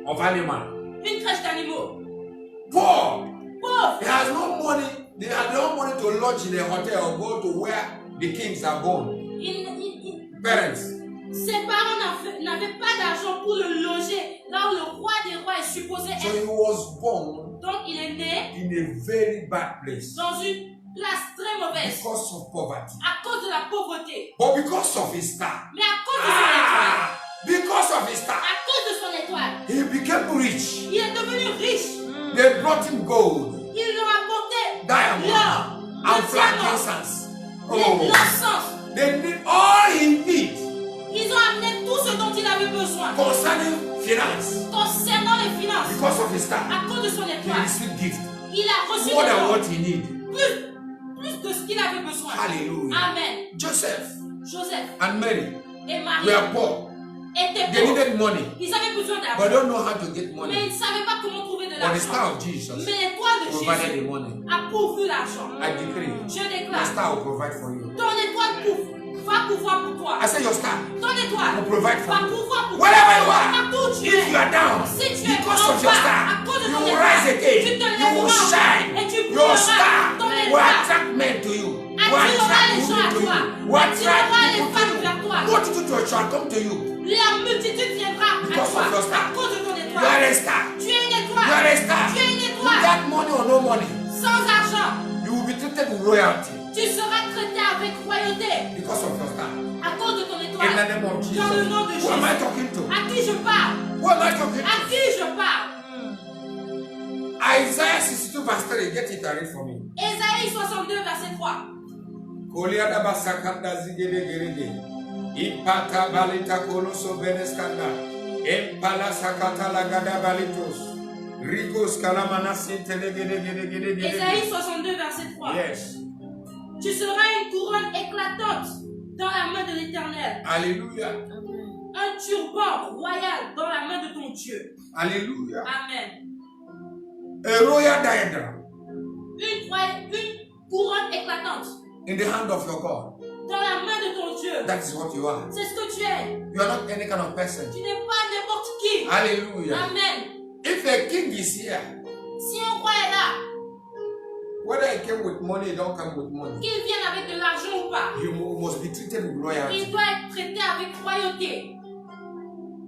Speaker 1: of animal.
Speaker 2: Une crèche d'animaux.
Speaker 1: Poor.
Speaker 2: Pauvre.
Speaker 1: He has no money. They had no money to lodge in a hotel or go to where the kings are born. Parents.
Speaker 2: Ses parents n'avaient pas d'argent pour le loger là où le roi des rois est supposé
Speaker 1: So
Speaker 2: être.
Speaker 1: he was born
Speaker 2: Donc il est né
Speaker 1: in a very bad place
Speaker 2: dans une place très mauvaise
Speaker 1: because of poverty.
Speaker 2: à cause de la pauvreté.
Speaker 1: But because of his star,
Speaker 2: Mais à cause de son étoile,
Speaker 1: because of his star,
Speaker 2: à cause de son étoile,
Speaker 1: he became rich.
Speaker 2: il est devenu riche.
Speaker 1: They brought him gold,
Speaker 2: Ils lui ont apporté
Speaker 1: diamond,
Speaker 2: l'or,
Speaker 1: and
Speaker 2: le diamant,
Speaker 1: frankincense.
Speaker 2: l'encens.
Speaker 1: They did all he need
Speaker 2: Ils ont amené tout ce dont il avait besoin
Speaker 1: concerning finance.
Speaker 2: concernant les finances.
Speaker 1: Because of his star,
Speaker 2: À cause de son
Speaker 1: he
Speaker 2: étoile,
Speaker 1: received gift
Speaker 2: il a reçu
Speaker 1: more
Speaker 2: des
Speaker 1: than
Speaker 2: dons,
Speaker 1: what he need.
Speaker 2: plus de ce qu'il avait besoin.
Speaker 1: Hallelujah.
Speaker 2: Amen.
Speaker 1: Joseph
Speaker 2: Joseph
Speaker 1: and Mary
Speaker 2: et Marie
Speaker 1: were poor.
Speaker 2: étaient
Speaker 1: They
Speaker 2: pauvres.
Speaker 1: needed money,
Speaker 2: Ils avaient besoin
Speaker 1: but
Speaker 2: d'argent,
Speaker 1: don't know how to get
Speaker 2: mais
Speaker 1: money.
Speaker 2: ils ne savaient pas comment trouver de
Speaker 1: But the star
Speaker 2: l'argent.
Speaker 1: of Jesus
Speaker 2: Mais l'étoile de
Speaker 1: provided
Speaker 2: Jésus
Speaker 1: the money.
Speaker 2: a pourvu l'argent.
Speaker 1: I decree,
Speaker 2: Je
Speaker 1: the
Speaker 2: déclare,
Speaker 1: star will provide for you.
Speaker 2: ton étoile va pouvoir pour toi.
Speaker 1: I say your star
Speaker 2: Ton étoile
Speaker 1: will provide for
Speaker 2: va
Speaker 1: you.
Speaker 2: pouvoir pour toi.
Speaker 1: Wherever you are,
Speaker 2: Partout où tu
Speaker 1: if
Speaker 2: es.
Speaker 1: you are down,
Speaker 2: Si tu es
Speaker 1: because
Speaker 2: en
Speaker 1: of your
Speaker 2: bas,
Speaker 1: star,
Speaker 2: à cause de
Speaker 1: you
Speaker 2: ton
Speaker 1: will
Speaker 2: étoile,
Speaker 1: rise
Speaker 2: tu
Speaker 1: again.
Speaker 2: te
Speaker 1: You will
Speaker 2: lèveras
Speaker 1: shine.
Speaker 2: et tu
Speaker 1: Your
Speaker 2: brilleras.
Speaker 1: star
Speaker 2: Ton
Speaker 1: will
Speaker 2: étoile
Speaker 1: attract men to you. Will
Speaker 2: attirera
Speaker 1: attract
Speaker 2: les gens à
Speaker 1: women to
Speaker 2: toi.
Speaker 1: you. Will attract
Speaker 2: Attirera les
Speaker 1: people
Speaker 2: femmes
Speaker 1: to
Speaker 2: vers
Speaker 1: you.
Speaker 2: toi.
Speaker 1: Multitude shall come to you.
Speaker 2: La multitude viendra à
Speaker 1: Because
Speaker 2: toi
Speaker 1: of your star.
Speaker 2: à cause de ton
Speaker 1: You are
Speaker 2: étoile.
Speaker 1: a star.
Speaker 2: Tu es une
Speaker 1: You
Speaker 2: étoile.
Speaker 1: are a star.
Speaker 2: Tu es une étoile.
Speaker 1: Without money or no money,
Speaker 2: Sans argent,
Speaker 1: you will be treated with royalty
Speaker 2: tu seras traité avec royauté
Speaker 1: because of your star.
Speaker 2: à cause de ton
Speaker 1: In the
Speaker 2: étoile.
Speaker 1: name of Jesus.
Speaker 2: Dans le nom de
Speaker 1: Who am I
Speaker 2: Jésus.
Speaker 1: talking to?
Speaker 2: À qui je parle?
Speaker 1: Who am I talking
Speaker 2: À
Speaker 1: to?
Speaker 2: qui je parle?
Speaker 1: Isaiah 62 verse 3. Get it and read for me.
Speaker 2: Ésaïe 62, verset 3.
Speaker 1: Koliada basakanda zigede gerede. Ipata balita koloso beneskanda. Empala sakata lagada balitos. Rikos kalamana sintele gede gede gede gede.
Speaker 2: Ésaïe 62, verset 3.
Speaker 1: Yes.
Speaker 2: Tu seras une couronne éclatante dans la main de l'Éternel.
Speaker 1: Hallelujah.
Speaker 2: un turban royal dans la main de ton Dieu.
Speaker 1: Hallelujah.
Speaker 2: Amen.
Speaker 1: A royal diadem
Speaker 2: Une couronne éclatante
Speaker 1: in the hand of your God.
Speaker 2: dans la main de ton Dieu.
Speaker 1: That is what you are.
Speaker 2: C'est ce que tu es.
Speaker 1: You are not any kind of person.
Speaker 2: Tu n'es pas n'importe qui.
Speaker 1: Hallelujah.
Speaker 2: Amen.
Speaker 1: If a king is here,
Speaker 2: Si un roi est là,
Speaker 1: whether he came with money, he don't come with money,
Speaker 2: qu'il vienne avec de l'argent ou pas,
Speaker 1: you must be treated with royalty.
Speaker 2: il doit être traité avec royauté.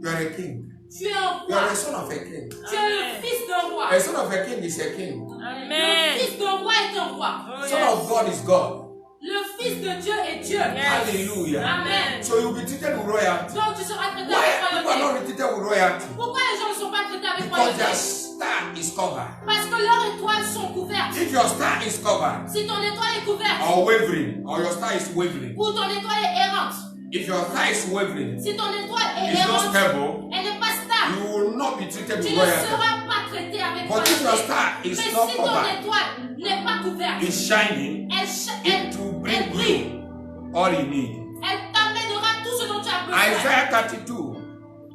Speaker 1: You are a king.
Speaker 2: Tu es un
Speaker 1: You are
Speaker 2: roi.
Speaker 1: a son of a king.
Speaker 2: Tu es le fils d'un roi.
Speaker 1: A son of a king is a king.
Speaker 2: Le
Speaker 3: Amen.
Speaker 2: fils d'un roi est un roi.
Speaker 3: Oh,
Speaker 1: Son
Speaker 3: yes.
Speaker 1: of God is God.
Speaker 2: Le fils de Dieu est Dieu.
Speaker 1: Hallelujah.
Speaker 2: Amen.
Speaker 1: So you'll be treated with royalty.
Speaker 2: Donc tu seras traité
Speaker 1: Why
Speaker 2: avec
Speaker 1: people are
Speaker 2: royauté.
Speaker 1: not treated with royalty?
Speaker 2: Pourquoi les gens ne sont pas traités avec
Speaker 1: Because their
Speaker 2: royauté?
Speaker 1: star is covered.
Speaker 2: Parce que leurs étoiles sont couvertes.
Speaker 1: If your star is covered
Speaker 2: Si ton étoile est couverte,
Speaker 1: or wavering, or your star is wavering,
Speaker 2: ou ton étoile est errante,
Speaker 1: if your star is wavering,
Speaker 2: si ton étoile est
Speaker 1: it's not
Speaker 2: errante,
Speaker 1: stable,
Speaker 2: elle n'est pas stable,
Speaker 1: you will not be treated
Speaker 2: tu
Speaker 1: with
Speaker 2: ne
Speaker 1: royalty.
Speaker 2: seras pas traité avec
Speaker 1: But if your
Speaker 2: royauté.
Speaker 1: star
Speaker 2: Mais
Speaker 1: is
Speaker 2: si
Speaker 1: not
Speaker 2: ton
Speaker 1: covered,
Speaker 2: étoile n'est pas couverte,
Speaker 1: it's shining,
Speaker 2: elle
Speaker 1: it will bring
Speaker 2: brille.
Speaker 1: you all you need.
Speaker 2: Elle t'amènera tout ce dont tu as besoin.
Speaker 1: Isaiah 32,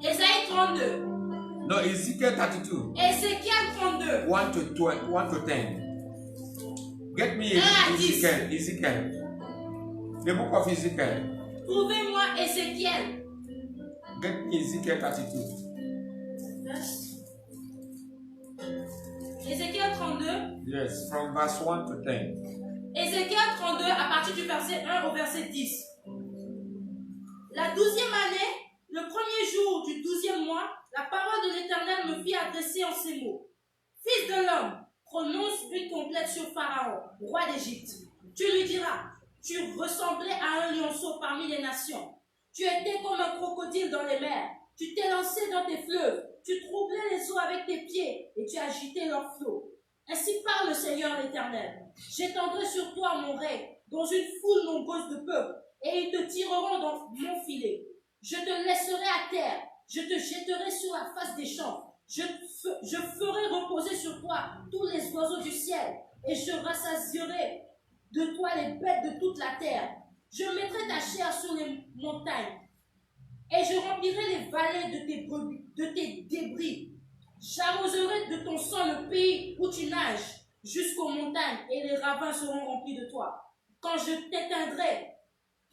Speaker 2: Ésaïe 32,
Speaker 1: no, Ezekiel 32,
Speaker 2: Ézéchiel 32,
Speaker 1: 1 to 12, 1 to 10. Get me Ezekiel. The book of Ezekiel.
Speaker 2: trouvez-moi Ézéchiel.
Speaker 1: Get me Ezekiel 32.
Speaker 2: Ézéchiel 32,
Speaker 1: Yes, from verse 1 to 10.
Speaker 2: Ézéchiel 32 à partir du verset 1 au verset 10. La 12e année, le premier jour du 12e mois, la parole de l'Éternel me fit adresser en ces mots. Fils de l'homme, prononce une complète sur Pharaon, roi d'Égypte. Tu lui diras, tu ressemblais à un lionceau parmi les nations. Tu étais comme un crocodile dans les mers. Tu t'es lancé dans tes fleuves. Tu troublais les eaux avec tes pieds et tu agitais leurs flots. Ainsi parle le Seigneur l'Éternel. J'étendrai sur toi mon règne dans une foule nombreuse de peuples et ils te tireront dans mon filet. Je te laisserai à terre. Je te jetterai sur la face des champs. Je ferai reposer sur toi tous les oiseaux du ciel et je rassasierai de toi les bêtes de toute la terre. Je mettrai ta chair sur les montagnes et je remplirai les vallées de tes débris. J'arroserai de ton sang le pays où tu nages jusqu'aux montagnes et les ravins seront remplis de toi. Quand je t'éteindrai,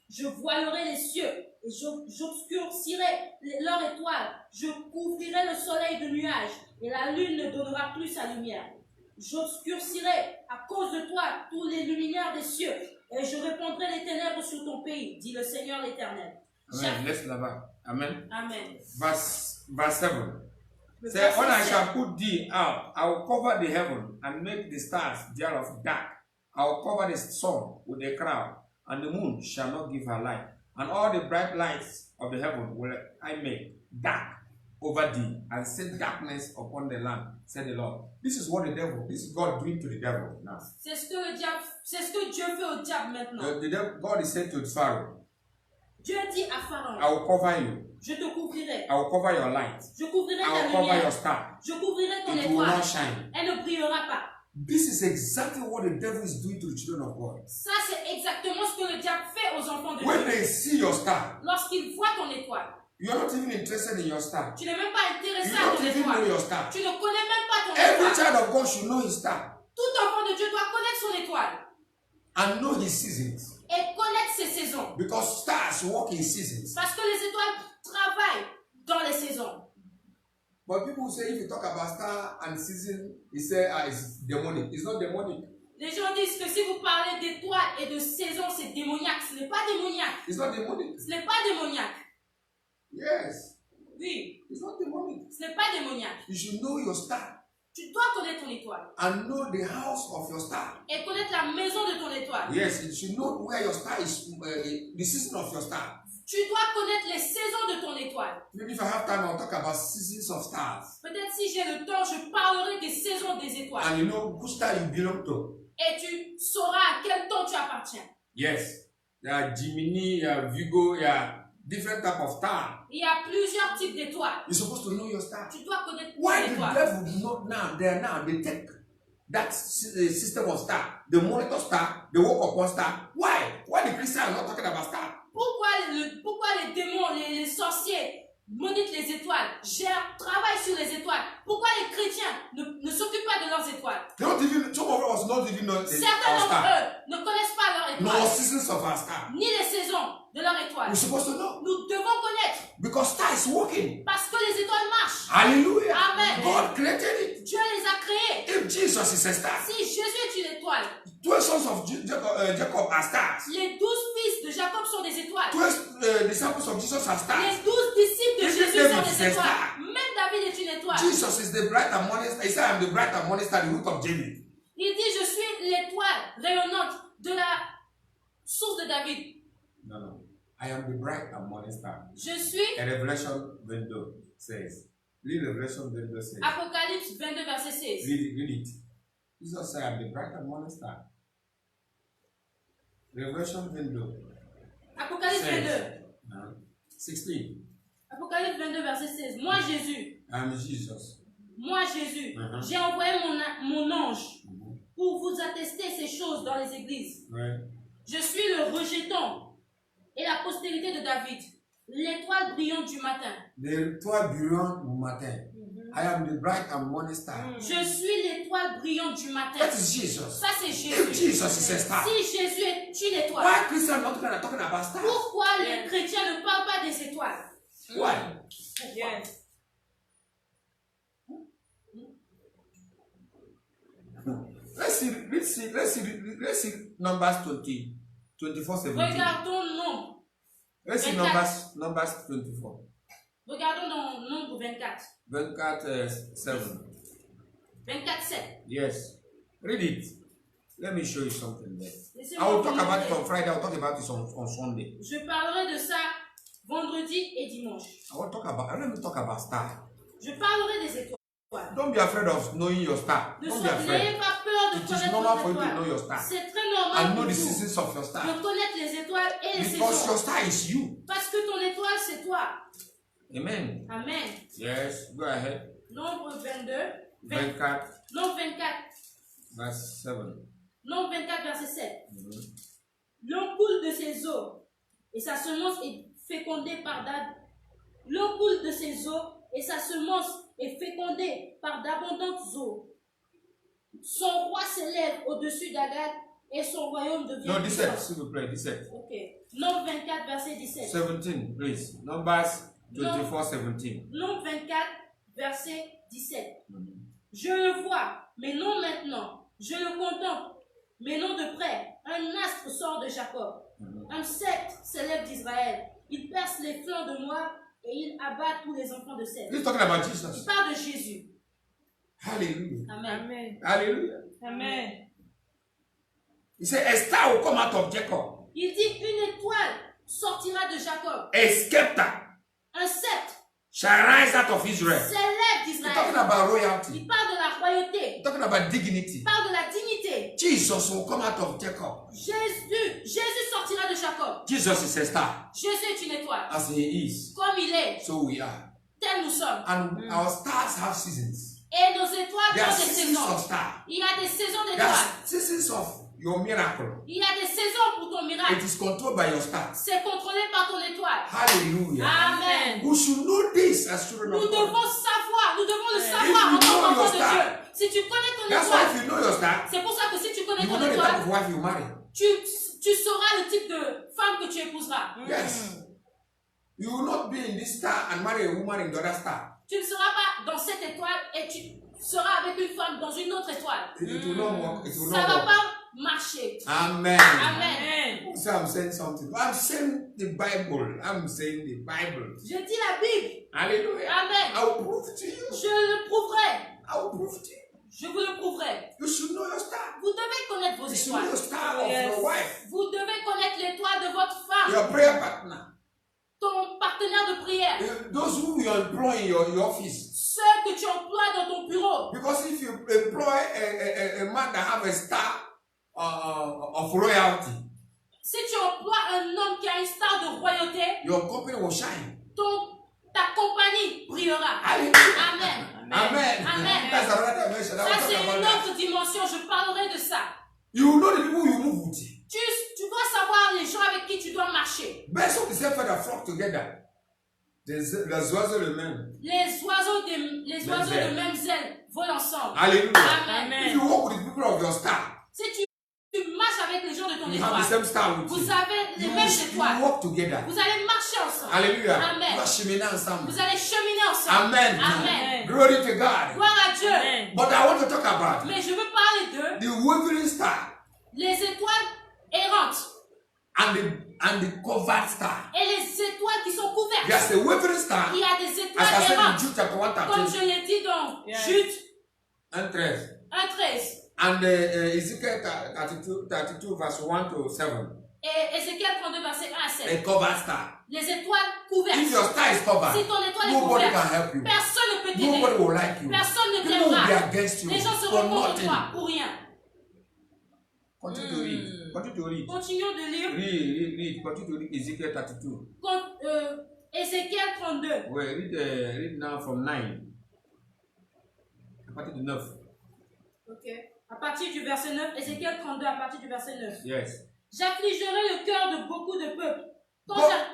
Speaker 2: je voilerai les cieux et j'obscurcirai leur étoile. Je couvrirai le soleil de nuages et la lune ne donnera plus sa lumière. J'obscurcirai à cause de toi tous les luminaires des cieux et je répandrai les ténèbres sur ton pays, dit le Seigneur l'Éternel.
Speaker 1: Amen. Let's là-bas. Amen.
Speaker 2: Amen.
Speaker 1: Verse 7.
Speaker 2: Le
Speaker 1: Say,
Speaker 2: verset
Speaker 1: when I
Speaker 2: 7.
Speaker 1: shall put thee out, I will cover the heaven and make the stars thereof dark. I will cover the sun with a cloud, and the moon shall not give her light. And all the bright lights of the heaven will I make dark over thee, and set darkness upon the land, said the Lord. This is what this is God doing to the devil now.
Speaker 2: C'est ce que Dieu fait au diable maintenant.
Speaker 1: God is saying to Pharaoh,
Speaker 2: Dieu dit à Pharaon,
Speaker 1: I will cover you.
Speaker 2: je te couvrirai.
Speaker 1: I will cover your light.
Speaker 2: Je couvrirai
Speaker 1: I
Speaker 2: ta
Speaker 1: will cover your
Speaker 2: lumière.
Speaker 1: star.
Speaker 2: Je couvrirai ton
Speaker 1: It will not
Speaker 2: étoile.
Speaker 1: shine.
Speaker 2: Elle ne brillera pas.
Speaker 1: This is exactly what the devil is doing to the children of God.
Speaker 2: Ça, c'est exactement ce que le diable fait aux enfants de
Speaker 1: When
Speaker 2: Dieu.
Speaker 1: they see your star,
Speaker 2: Lorsqu'il voit ton étoile,
Speaker 1: you are not even interested in your star.
Speaker 2: tu n'es même pas
Speaker 1: You
Speaker 2: intéressé à
Speaker 1: don't
Speaker 2: ton
Speaker 1: even know
Speaker 2: étoile.
Speaker 1: your star.
Speaker 2: Tu ne connais même pas ton
Speaker 1: Every
Speaker 2: étoile.
Speaker 1: child of God should know his star
Speaker 2: Tout enfant de Dieu doit connaître son étoile
Speaker 1: and know his seasons.
Speaker 2: et connaître ses saisons.
Speaker 1: Because stars walk in seasons.
Speaker 2: Parce que les étoiles travaillent dans les saisons.
Speaker 1: But people say if you talk about star and season, they say it's demonic. It's not demonic.
Speaker 2: Les gens disent que si vous parlez d'étoiles et de saisons, c'est démoniaque. Ce n'est pas démoniaque.
Speaker 1: It's not demonic.
Speaker 2: Ce n'est pas démoniaque.
Speaker 1: Yes,
Speaker 2: Oui,
Speaker 1: it's not demonic.
Speaker 2: ce n'est pas démoniaque.
Speaker 1: You should know your star
Speaker 2: Tu dois connaître ton étoile
Speaker 1: and know the house of your star.
Speaker 2: et connaître la maison de ton étoile.
Speaker 1: Yes, you should know where your star is, the season of your star.
Speaker 2: Tu dois connaître les saisons de ton étoile.
Speaker 1: Maybe if I have time, I'll talk about seasons of stars.
Speaker 2: Peut-être si j'ai le temps, je parlerai des saisons des étoiles.
Speaker 1: And you know which star you belong to.
Speaker 2: Et tu sauras à quel temps tu appartiens.
Speaker 1: Yes, there are Gemini, there are Virgo, there are different type of star.
Speaker 2: Il y a plusieurs types d'étoiles.
Speaker 1: You're supposed to know your star.
Speaker 2: Tu dois connaître
Speaker 1: Why
Speaker 2: ton
Speaker 1: the
Speaker 2: étoile.
Speaker 1: devil not now? They take that system of star, the monitor star, the walk upon star. Why? Why the Christians are not talking about star?
Speaker 2: Pourquoi les démons, les sorciers monite les étoiles, gère, travaille sur les étoiles. Pourquoi les chrétiens ne s'occupent pas de leurs étoiles?
Speaker 1: Some of us not even know
Speaker 2: Certains
Speaker 1: our
Speaker 2: d'entre
Speaker 1: star.
Speaker 2: eux ne connaissent pas leur
Speaker 1: No
Speaker 2: étoile,
Speaker 1: seasons of our star.
Speaker 2: ni les saisons de leur étoile.
Speaker 1: We're supposed to know.
Speaker 2: Nous devons connaître
Speaker 1: Because star is working.
Speaker 2: parce que les étoiles marchent.
Speaker 1: Hallelujah.
Speaker 2: Amen.
Speaker 1: God created it.
Speaker 2: Dieu les a créées.
Speaker 1: If Jesus is a star,
Speaker 2: Si Jésus est une étoile,
Speaker 1: 12 sons of Jacob are stars.
Speaker 2: les 12 fils de Jacob sont des étoiles.
Speaker 1: 12 disciples of Jesus are stars.
Speaker 2: Les 12 disciples de
Speaker 1: Even
Speaker 2: Jésus
Speaker 1: David
Speaker 2: sont
Speaker 1: is
Speaker 2: des
Speaker 1: a
Speaker 2: étoiles.
Speaker 1: star.
Speaker 2: Même David est une étoile.
Speaker 1: Jesus is the bright and morning star. He said, I'm the bright and morning star, the root of David.
Speaker 2: Il dit, je suis l'étoile rayonnante de la source de David.
Speaker 1: No. I am the bright and morning star.
Speaker 2: Je suis,
Speaker 1: And Revelation 22 says, read Revelation 22 says,
Speaker 2: Apocalypse 22, verset 16.
Speaker 1: read it. Jesus said, I'm the bright and morning star. Revelation 22.
Speaker 2: Apocalypse 22.
Speaker 1: 16.
Speaker 2: Apocalypse 22, verset 16. Moi, Jésus,
Speaker 1: I'm Jesus.
Speaker 2: moi, Jésus,
Speaker 1: Mhm.
Speaker 2: j'ai envoyé mon ange pour vous attester ces choses dans les églises.
Speaker 1: Right?
Speaker 2: Je suis le rejeton et la postérité de David, l'étoile brillante du matin.
Speaker 1: L'étoile brillante du matin. I am the bright and morning star.
Speaker 2: Je suis l'étoile brillante du matin.
Speaker 1: That is Jesus.
Speaker 2: Ça, c'est
Speaker 1: If
Speaker 2: Jésus.
Speaker 1: Jesus is a star,
Speaker 2: Si Jésus est une étoile,
Speaker 1: why Christians not talking about stars?
Speaker 2: pourquoi les chrétiens ne parlent pas des étoiles?
Speaker 1: Why?
Speaker 2: Yes.
Speaker 1: Let's see Numbers 20, 24, 17.
Speaker 2: Regardons Nombre.
Speaker 1: Let's see
Speaker 2: 24.
Speaker 1: Numbers 24.
Speaker 2: Regardons dans Nombre 24.
Speaker 1: 24, 7.
Speaker 2: 24, 7.
Speaker 1: Yes. Read it. Let me show you something there.
Speaker 2: Laissez-moi
Speaker 1: I will
Speaker 2: vous
Speaker 1: talk about it
Speaker 2: montrer.
Speaker 1: on Friday. I'll talk about it on Sunday.
Speaker 2: Je parlerai de ça vendredi et dimanche.
Speaker 1: Let me talk about star.
Speaker 2: Je parlerai des étoiles.
Speaker 1: Don't be afraid of knowing your star.
Speaker 2: Ne
Speaker 1: Don't be
Speaker 2: n'ayez
Speaker 1: afraid.
Speaker 2: pas peur de
Speaker 1: It is
Speaker 2: connaître
Speaker 1: normal
Speaker 2: vos
Speaker 1: for you to know
Speaker 2: étoiles.
Speaker 1: your star.
Speaker 2: C'est très normal
Speaker 1: And
Speaker 2: pour
Speaker 1: know the
Speaker 2: vous
Speaker 1: seasons of your star.
Speaker 2: de connaître les étoiles et les
Speaker 1: Because
Speaker 2: saisons.
Speaker 1: your star is you.
Speaker 2: Parce que ton étoile, c'est toi.
Speaker 1: Amen.
Speaker 2: Amen.
Speaker 1: Yes, go ahead.
Speaker 2: Nombre 22.
Speaker 1: 24,
Speaker 2: Nombre 24.
Speaker 1: verse 7.
Speaker 2: Nombre 24, verset 7. L'eau coule de ses eaux et sa semence est fécondée par L'eau coule de ses eaux et sa semence est fécondée par d'abondantes eaux. Son roi s'élève au-dessus d'Agag et son royaume devient
Speaker 1: No, 17,
Speaker 2: puissant.
Speaker 1: s'il vous plaît, 17.
Speaker 2: Ok. Nombre 24, verset 17.
Speaker 1: 17, please. Numbers 24, 17.
Speaker 2: Nombre 24, verset 17. Je le vois, mais non maintenant. Je le contemple, mais non de près. Un astre sort de Jacob. Un sceptre s'élève d'Israël. Il perce les flancs de Moab et il abat tous les enfants de Seth.
Speaker 1: He's talking about
Speaker 2: Il
Speaker 1: Jesus.
Speaker 2: parle de Jésus.
Speaker 1: Hallelujah.
Speaker 2: Amen.
Speaker 3: Amen.
Speaker 1: Hallelujah.
Speaker 3: Amen.
Speaker 1: He said, a star will come out of Jacob.
Speaker 2: Il dit une étoile sortira de Jacob.
Speaker 1: A scepter
Speaker 2: Un sceptre
Speaker 1: shall rise out of Israel.
Speaker 2: s'élève
Speaker 1: He's talking
Speaker 2: d'Israël.
Speaker 1: about royalty.
Speaker 2: Il parle de la royauté.
Speaker 1: He's talking about dignity.
Speaker 2: Il parle de la dignité.
Speaker 1: Jesus will come out of Jacob.
Speaker 2: Jésus sortira de Jacob.
Speaker 1: Jesus is a star,
Speaker 2: Jésus est une étoile.
Speaker 1: as he is.
Speaker 2: Comme il est,
Speaker 1: So we are.
Speaker 2: tel nous sommes.
Speaker 1: And our stars have seasons.
Speaker 2: Et nos étoiles
Speaker 1: There are
Speaker 2: ont des
Speaker 1: seasons of
Speaker 2: saisons.
Speaker 1: stars.
Speaker 2: Il y a des saisons
Speaker 1: There
Speaker 2: d'étoiles.
Speaker 1: are seasons of your miracle.
Speaker 2: Il y a des saisons pour ton
Speaker 1: It
Speaker 2: miracle.
Speaker 1: is controlled by your stars.
Speaker 2: C'est contrôlé par ton étoile.
Speaker 1: Hallelujah.
Speaker 2: Amen.
Speaker 1: We should know this as children
Speaker 2: Nous
Speaker 1: of
Speaker 2: devons
Speaker 1: God.
Speaker 2: savoir, nous devons le
Speaker 1: If
Speaker 2: savoir
Speaker 1: you
Speaker 2: en tant
Speaker 1: know
Speaker 2: qu'enfant
Speaker 1: your
Speaker 2: de
Speaker 1: star,
Speaker 2: Dieu. Si tu connais ton
Speaker 1: That's why
Speaker 2: étoile,
Speaker 1: if you know your star,
Speaker 2: c'est pour ça que si tu connais
Speaker 1: you will
Speaker 2: ton
Speaker 1: know the type
Speaker 2: étoile,
Speaker 1: of wife you marry.
Speaker 2: tu sauras le type de femme que tu épouseras.
Speaker 1: Yes. You will not be in this star and marry a woman in the other star.
Speaker 2: Tu ne seras pas dans cette étoile et tu seras avec une femme dans une autre étoile.
Speaker 1: It will not work. It will
Speaker 2: Ça ne
Speaker 1: not
Speaker 2: va
Speaker 1: work.
Speaker 2: pas marcher.
Speaker 1: Amen.
Speaker 2: Amen.
Speaker 1: So I'm saying something. I'm saying the Bible. I'm saying the Bible.
Speaker 2: Je dis la Bible.
Speaker 1: Hallelujah.
Speaker 2: Amen.
Speaker 1: I will prove to you.
Speaker 2: Je le prouverai.
Speaker 1: I will prove to you.
Speaker 2: Je vous le prouverai.
Speaker 1: You should know your star.
Speaker 2: Vous devez connaître vos
Speaker 1: You should know
Speaker 2: étoiles.
Speaker 1: your star of
Speaker 3: Yes.
Speaker 1: your wife,
Speaker 2: Vous devez connaître l'étoile de votre femme,
Speaker 1: your prayer partner,
Speaker 2: ton partenaire de prière,
Speaker 1: those who you employ in your office.
Speaker 2: ceux que tu emploies dans ton bureau.
Speaker 1: Because if you employ a man that have a star of royalty,
Speaker 2: Si tu emploies un homme qui a une star de royauté,
Speaker 1: your company will shine.
Speaker 2: ta compagnie brillera.
Speaker 1: Hallelujah.
Speaker 2: Amen.
Speaker 1: Amen.
Speaker 2: Amen.
Speaker 1: That's another dimension. I
Speaker 2: Ça,
Speaker 1: will
Speaker 2: c'est
Speaker 1: talk
Speaker 2: une
Speaker 1: about that.
Speaker 2: autre dimension. Je parlerai de ça.
Speaker 1: You know the people you move with.
Speaker 2: Tu dois savoir les gens avec qui tu dois marcher.
Speaker 1: Birds of the same feather flock together. Les oiseaux le même.
Speaker 2: Les oiseaux de même zèle volent ensemble.
Speaker 1: Alléluia.
Speaker 2: Amen.
Speaker 1: If you walk with the people of your star,
Speaker 2: Si tu marches avec les gens de ton
Speaker 1: you have the
Speaker 2: étoile,
Speaker 1: same star with
Speaker 2: vous
Speaker 1: you.
Speaker 2: avez les mêmes
Speaker 1: You
Speaker 2: étoiles.
Speaker 1: walk together.
Speaker 2: Vous allez marcher ensemble.
Speaker 1: Alléluia.
Speaker 2: Amen.
Speaker 1: On va cheminer ensemble.
Speaker 2: Vous allez cheminer ensemble.
Speaker 1: Amen.
Speaker 2: Amen.
Speaker 1: Glory to God.
Speaker 2: Gloire à Dieu.
Speaker 3: Amen.
Speaker 1: But I want to talk about
Speaker 2: Mais je veux parler de
Speaker 1: the wavering star
Speaker 2: les étoiles errantes
Speaker 1: and the covered star.
Speaker 2: et les étoiles qui sont couvertes.
Speaker 1: There's a wavering star,
Speaker 2: Il y a des
Speaker 1: as I
Speaker 2: étoiles
Speaker 1: said in
Speaker 2: errantes.
Speaker 1: Jude chapter 1,
Speaker 2: Comme
Speaker 1: 13,
Speaker 2: je l'ai dit dans
Speaker 3: Yeah.
Speaker 2: Jude
Speaker 1: 1:13,
Speaker 2: 1:13
Speaker 1: and Ezekiel 32 verse 1 to 7.
Speaker 2: et Ézéchiel 32 verset 1 à 7.
Speaker 1: A covered star.
Speaker 2: Les étoiles couvertes.
Speaker 1: If your star is covered,
Speaker 2: Si ton étoile est
Speaker 1: nobody
Speaker 2: couverte,
Speaker 1: can help you.
Speaker 2: personne ne peut
Speaker 1: Nobody
Speaker 2: t'aider.
Speaker 1: will like you.
Speaker 2: Personne ne
Speaker 1: People will be
Speaker 2: t'aimera.
Speaker 1: against you
Speaker 2: Les gens
Speaker 1: for
Speaker 2: seront contre
Speaker 1: nothing.
Speaker 2: toi pour rien.
Speaker 1: Continue to read. Continue to read.
Speaker 2: Continuons de lire
Speaker 1: Read. Continue to read Ezekiel 32.
Speaker 2: Ézéchiel 32.
Speaker 1: Well, read now from 9. À partir de 9.
Speaker 2: Ok. À partir du verset 9, Ézéchiel 32 à partir du verset 9.
Speaker 1: Yes.
Speaker 2: J'affligerai le cœur de beaucoup de peuples. Quand
Speaker 1: God,
Speaker 2: j'a-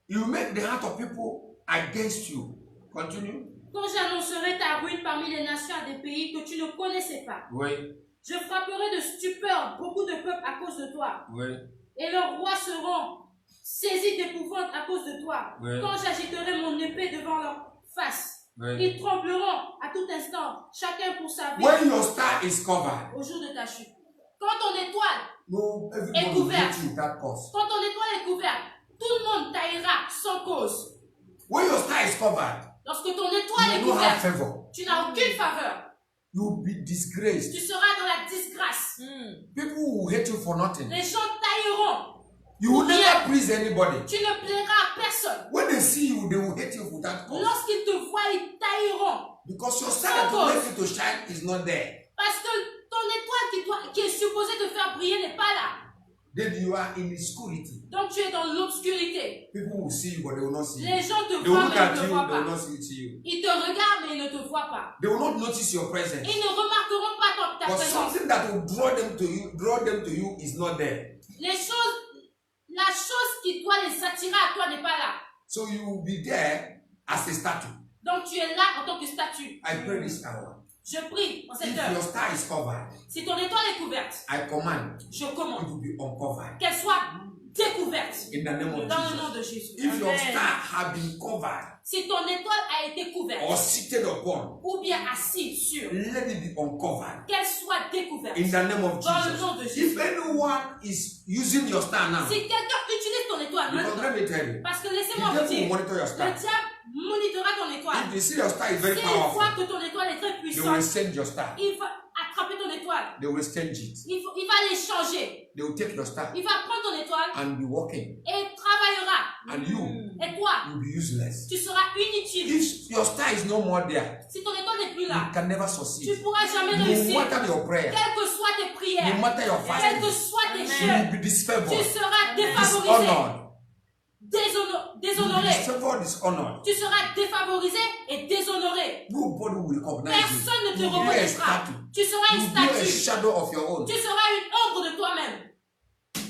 Speaker 1: you make the heart of people against you. Continue.
Speaker 2: Quand j'annoncerai ta ruine parmi les nations à des pays que tu ne connaissais pas,
Speaker 1: Oui.
Speaker 2: je frapperai de stupeur beaucoup de peuples à cause de toi,
Speaker 1: Oui.
Speaker 2: et leurs rois seront saisis d'épouvante à cause de toi.
Speaker 1: Oui.
Speaker 2: Quand j'agiterai mon épée devant leur face,
Speaker 1: Oui.
Speaker 2: ils trembleront à tout instant, chacun pour sa vie,
Speaker 1: When your star is covered,
Speaker 2: au jour de ta chute. Quand ton étoile,
Speaker 1: no,
Speaker 2: Et
Speaker 1: everybody will
Speaker 2: couvert.
Speaker 1: hate you without cause.
Speaker 2: quand ton étoile est couverte, tout le monde taillera sans cause.
Speaker 1: When your star is covered,
Speaker 2: Lorsque ton étoile est
Speaker 1: you will have
Speaker 2: couverte,
Speaker 1: favor.
Speaker 2: tu n'as aucune faveur.
Speaker 1: You will be disgraced.
Speaker 2: Tu seras dans la disgrâce.
Speaker 1: People will hate you for nothing.
Speaker 2: Les gens tailleront.
Speaker 1: You will never please anybody.
Speaker 2: Tu ne plairas à personne.
Speaker 1: When they see you, they will hate you without cause.
Speaker 2: Lorsqu'ils te voient, ils tailleront.
Speaker 1: Because your star that will make you to shine is not there.
Speaker 2: Parce que ton étoile qui est supposée te faire briller n'est pas là.
Speaker 1: Then you are in obscurity.
Speaker 2: Donc tu es dans l'obscurité.
Speaker 1: People will see you, but they will not see you.
Speaker 2: Les gens te
Speaker 1: They will
Speaker 2: voient,
Speaker 1: look
Speaker 2: mais ils
Speaker 1: at
Speaker 2: ne te
Speaker 1: you,
Speaker 2: voient
Speaker 1: they will
Speaker 2: pas.
Speaker 1: not see you.
Speaker 2: Ils te regardent, mais ils ne te voient pas.
Speaker 1: They will not notice your presence.
Speaker 2: Ils ne remarqueront pas ta
Speaker 1: But
Speaker 2: présence.
Speaker 1: something that will draw them to you is not there.
Speaker 2: La chose qui doit les attirer à toi n'est pas là.
Speaker 1: So you will be there as a statue.
Speaker 2: Donc tu es là en tant que statue.
Speaker 1: I pray this hour.
Speaker 2: Je prie en cette
Speaker 1: If
Speaker 2: heure.
Speaker 1: your star is covered,
Speaker 2: Si ton étoile est couverte,
Speaker 1: I command
Speaker 2: je
Speaker 1: it
Speaker 2: commande
Speaker 1: will be uncovered.
Speaker 2: qu'elle soit découverte
Speaker 1: In the name of
Speaker 2: dans le
Speaker 1: Jesus.
Speaker 2: nom de Jésus.
Speaker 1: If your
Speaker 3: Amen.
Speaker 1: star have been covered
Speaker 2: Si ton étoile a été couverte
Speaker 1: or seated upon,
Speaker 2: ou bien assise sur,
Speaker 1: let it be uncovered.
Speaker 2: qu'elle soit découverte
Speaker 1: In the name of
Speaker 2: dans le nom de
Speaker 1: Jesus.
Speaker 2: Jésus.
Speaker 1: If anyone is using your star now,
Speaker 2: Si quelqu'un utilise ton étoile
Speaker 1: because
Speaker 2: maintenant,
Speaker 1: let me tell you,
Speaker 2: parce que
Speaker 1: the
Speaker 2: laissez-moi vous
Speaker 1: devil will
Speaker 2: dire,
Speaker 1: monitor your
Speaker 2: le
Speaker 1: star.
Speaker 2: diable monitorera ton étoile.
Speaker 1: If they see your star is very
Speaker 2: S'il voit
Speaker 1: powerful,
Speaker 2: que ton étoile est très
Speaker 1: they will
Speaker 2: puissante,
Speaker 1: exchange your star.
Speaker 2: il va attraper ton étoile.
Speaker 1: They will exchange it.
Speaker 2: Il va l'échanger.
Speaker 1: They will take your star
Speaker 2: Il va prendre ton étoile
Speaker 1: and be walking.
Speaker 2: et travaillera.
Speaker 1: And you
Speaker 2: Et toi,
Speaker 1: will be useless.
Speaker 2: tu seras inutile.
Speaker 1: If your star is no more there,
Speaker 2: Si ton étoile n'est plus
Speaker 1: you
Speaker 2: là,
Speaker 1: can never
Speaker 2: tu
Speaker 1: succeed.
Speaker 2: ne pourras jamais
Speaker 1: No
Speaker 2: réussir.
Speaker 1: matter your prayer,
Speaker 2: Quelles que soient tes
Speaker 1: no
Speaker 2: prières,
Speaker 1: matter your
Speaker 2: quels que
Speaker 1: fasting,
Speaker 2: soient tes
Speaker 1: you
Speaker 2: jeûnes,
Speaker 1: will be disfavored,
Speaker 2: tu seras défavorisé,
Speaker 1: dishonored. You will be
Speaker 2: déshonoré.
Speaker 1: disfavored, dishonored.
Speaker 2: Tu seras défavorisé et déshonoré.
Speaker 1: Nobody will recognize
Speaker 2: Personne ne te
Speaker 1: you. You will be a
Speaker 2: reconnaîtra.
Speaker 1: statue.
Speaker 2: Tu seras
Speaker 1: You
Speaker 2: une
Speaker 1: will be a
Speaker 2: statue.
Speaker 1: shadow of your own.
Speaker 2: Tu seras une ombre de toi-même.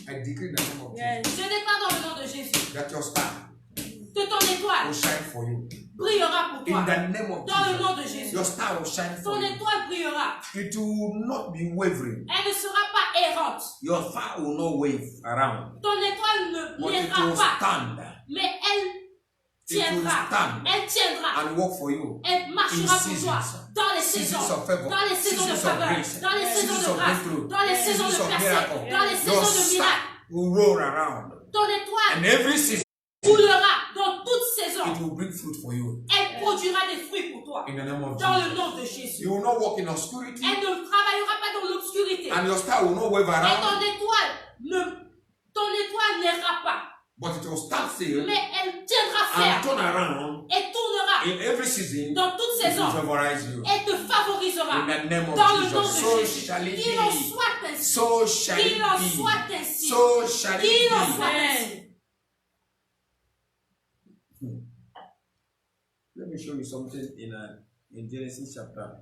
Speaker 1: I decree in the name of
Speaker 3: Yes.
Speaker 1: Jesus
Speaker 2: Je déclare dans le nom de Jésus
Speaker 1: that your star
Speaker 2: que ton étoile
Speaker 1: will shine for you.
Speaker 2: brillera pour
Speaker 1: In
Speaker 2: toi.
Speaker 1: the name of
Speaker 2: Dans le
Speaker 1: Jesus,
Speaker 2: nom de Jésus.
Speaker 1: your star will shine for
Speaker 2: Ton
Speaker 1: you.
Speaker 2: étoile brillera.
Speaker 1: It will not be wavering.
Speaker 2: Elle ne sera pas errante.
Speaker 1: Your star will not wave around,
Speaker 2: Ton étoile ne
Speaker 1: but it
Speaker 2: n'ira
Speaker 1: will
Speaker 2: pas.
Speaker 1: stand.
Speaker 2: Mais elle
Speaker 1: It will
Speaker 2: tiendra.
Speaker 1: stand
Speaker 2: Elle tiendra.
Speaker 1: and work for you.
Speaker 2: Elle marchera pour toi. Dans les
Speaker 1: Seasons
Speaker 2: saisons.
Speaker 1: of favor,
Speaker 2: Dans les saisons de
Speaker 1: seasons of
Speaker 2: faveur.
Speaker 1: grace,
Speaker 2: Dans les saisons
Speaker 1: seasons
Speaker 2: de
Speaker 1: of
Speaker 2: grâce.
Speaker 1: breakthrough,
Speaker 2: Dans les saisons de
Speaker 1: seasons of
Speaker 2: percée.
Speaker 1: miracle.
Speaker 2: Dans les
Speaker 1: Your
Speaker 2: saisons de
Speaker 1: star
Speaker 2: miracles.
Speaker 1: will roll around,
Speaker 2: Ton étoile
Speaker 1: and every season
Speaker 2: coulera dans toute saison.
Speaker 1: it will bring fruit for you.
Speaker 2: Elle produira des fruits pour toi.
Speaker 1: In the name of
Speaker 2: Dans le
Speaker 1: Jesus,
Speaker 2: nom de Jésus.
Speaker 1: you will not walk in obscurity,
Speaker 2: Elle ne travaillera pas dans l'obscurité.
Speaker 1: and your star will not wave
Speaker 2: Et
Speaker 1: around,
Speaker 2: ton étoile n'ira pas.
Speaker 1: but it will stand still
Speaker 2: Mais elle tiendra
Speaker 1: and
Speaker 2: ferme.
Speaker 1: turn around.
Speaker 2: Et tournera
Speaker 1: In every season,
Speaker 2: dans toute
Speaker 1: it will
Speaker 2: saison.
Speaker 1: favorize you.
Speaker 2: Elle te favorisera.
Speaker 1: In the name of
Speaker 2: Dans le nom
Speaker 1: Jesus,
Speaker 2: de
Speaker 1: so
Speaker 2: Jésus.
Speaker 1: shall it
Speaker 2: Qu'il en
Speaker 1: be.
Speaker 2: soit ainsi.
Speaker 1: So shall
Speaker 2: Qu'il en
Speaker 1: it
Speaker 2: soit
Speaker 1: be.
Speaker 2: ainsi.
Speaker 1: So shall
Speaker 2: Qu'il en
Speaker 1: it
Speaker 2: soit
Speaker 1: be.
Speaker 2: ainsi.
Speaker 1: Let me show you something in Genesis chapter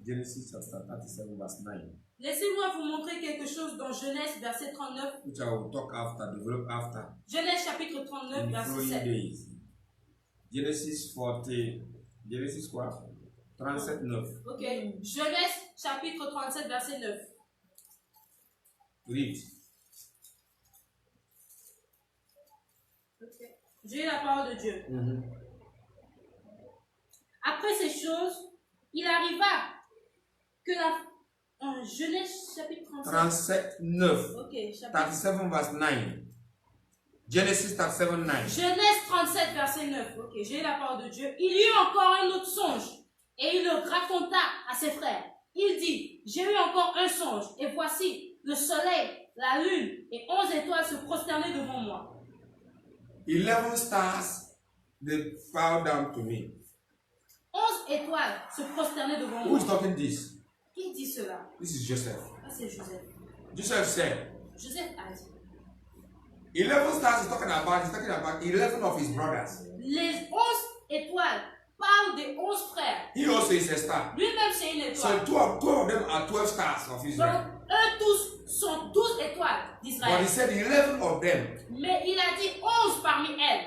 Speaker 1: Genesis chapter 37, verse 9.
Speaker 2: Laissez-moi vous montrer quelque chose dans Genèse, verset 39.
Speaker 1: Which I will talk after, develop after.
Speaker 2: Genèse, chapitre 39,
Speaker 1: In the
Speaker 2: verset
Speaker 1: following
Speaker 2: 7.
Speaker 1: days. Genesis 40. Genesis quoi? 37, 9.
Speaker 2: Ok. Genèse, chapitre 37, verset 9.
Speaker 1: Read.
Speaker 2: Ok. J'ai la parole de Dieu. Après ces choses, il arriva que en Genèse chapitre
Speaker 1: 37, 9.
Speaker 2: Ok, chapitre
Speaker 1: 37, verse 9. Genesis 37, 9.
Speaker 2: Genèse 37, verset 9. Ok, j'ai la parole de Dieu. Il y eut encore un autre songe, et il le raconta à ses frères. Il dit, j'ai eu encore un songe, et voici, le soleil, la lune et 11 étoiles se prosternaient devant moi.
Speaker 1: 11 stars, they bow down to me.
Speaker 2: 11 étoiles se prosternaient devant
Speaker 1: Who
Speaker 2: moi.
Speaker 1: is talking this?
Speaker 2: Qui dit cela?
Speaker 1: This is Joseph.
Speaker 2: Ah, c'est Joseph.
Speaker 1: Joseph said,
Speaker 2: Joseph a dit.
Speaker 1: 11 stars he's talking about 11 of his brothers.
Speaker 2: Les 11 étoiles parlent des 11 frères.
Speaker 1: He also is a star.
Speaker 2: Lui-même, c'est une étoile.
Speaker 1: So two of them are 12 stars of
Speaker 2: Donc,
Speaker 1: Israel.
Speaker 2: eux tous sont 12 étoiles
Speaker 1: But
Speaker 2: d'Israël.
Speaker 1: he said 11 of them
Speaker 2: Mais il a dit 11 parmi elles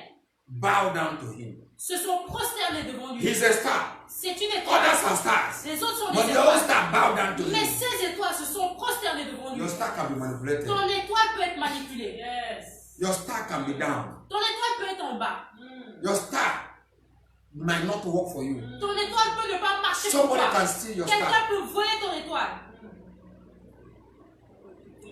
Speaker 1: bow down to him.
Speaker 2: se sont prosternés devant lui.
Speaker 1: He's a star.
Speaker 2: C'est une étoile.
Speaker 1: Others are stars.
Speaker 2: Les autres sont
Speaker 1: But
Speaker 2: des
Speaker 1: the whole
Speaker 2: étoiles.
Speaker 1: star bow down to
Speaker 2: Mais
Speaker 1: him.
Speaker 2: ces étoiles se sont prosternées devant lui.
Speaker 1: Your star can be manipulated.
Speaker 2: Ton étoile peut être manipulée. Yes.
Speaker 1: Your star can be down.
Speaker 2: Ton étoile peut être en bas.
Speaker 1: Your star might not work for you.
Speaker 2: Ton étoile peut ne pas marcher pour
Speaker 1: Somebody
Speaker 2: toi.
Speaker 1: can steal your
Speaker 2: Quelqu'un
Speaker 1: star.
Speaker 2: peut voler ton étoile.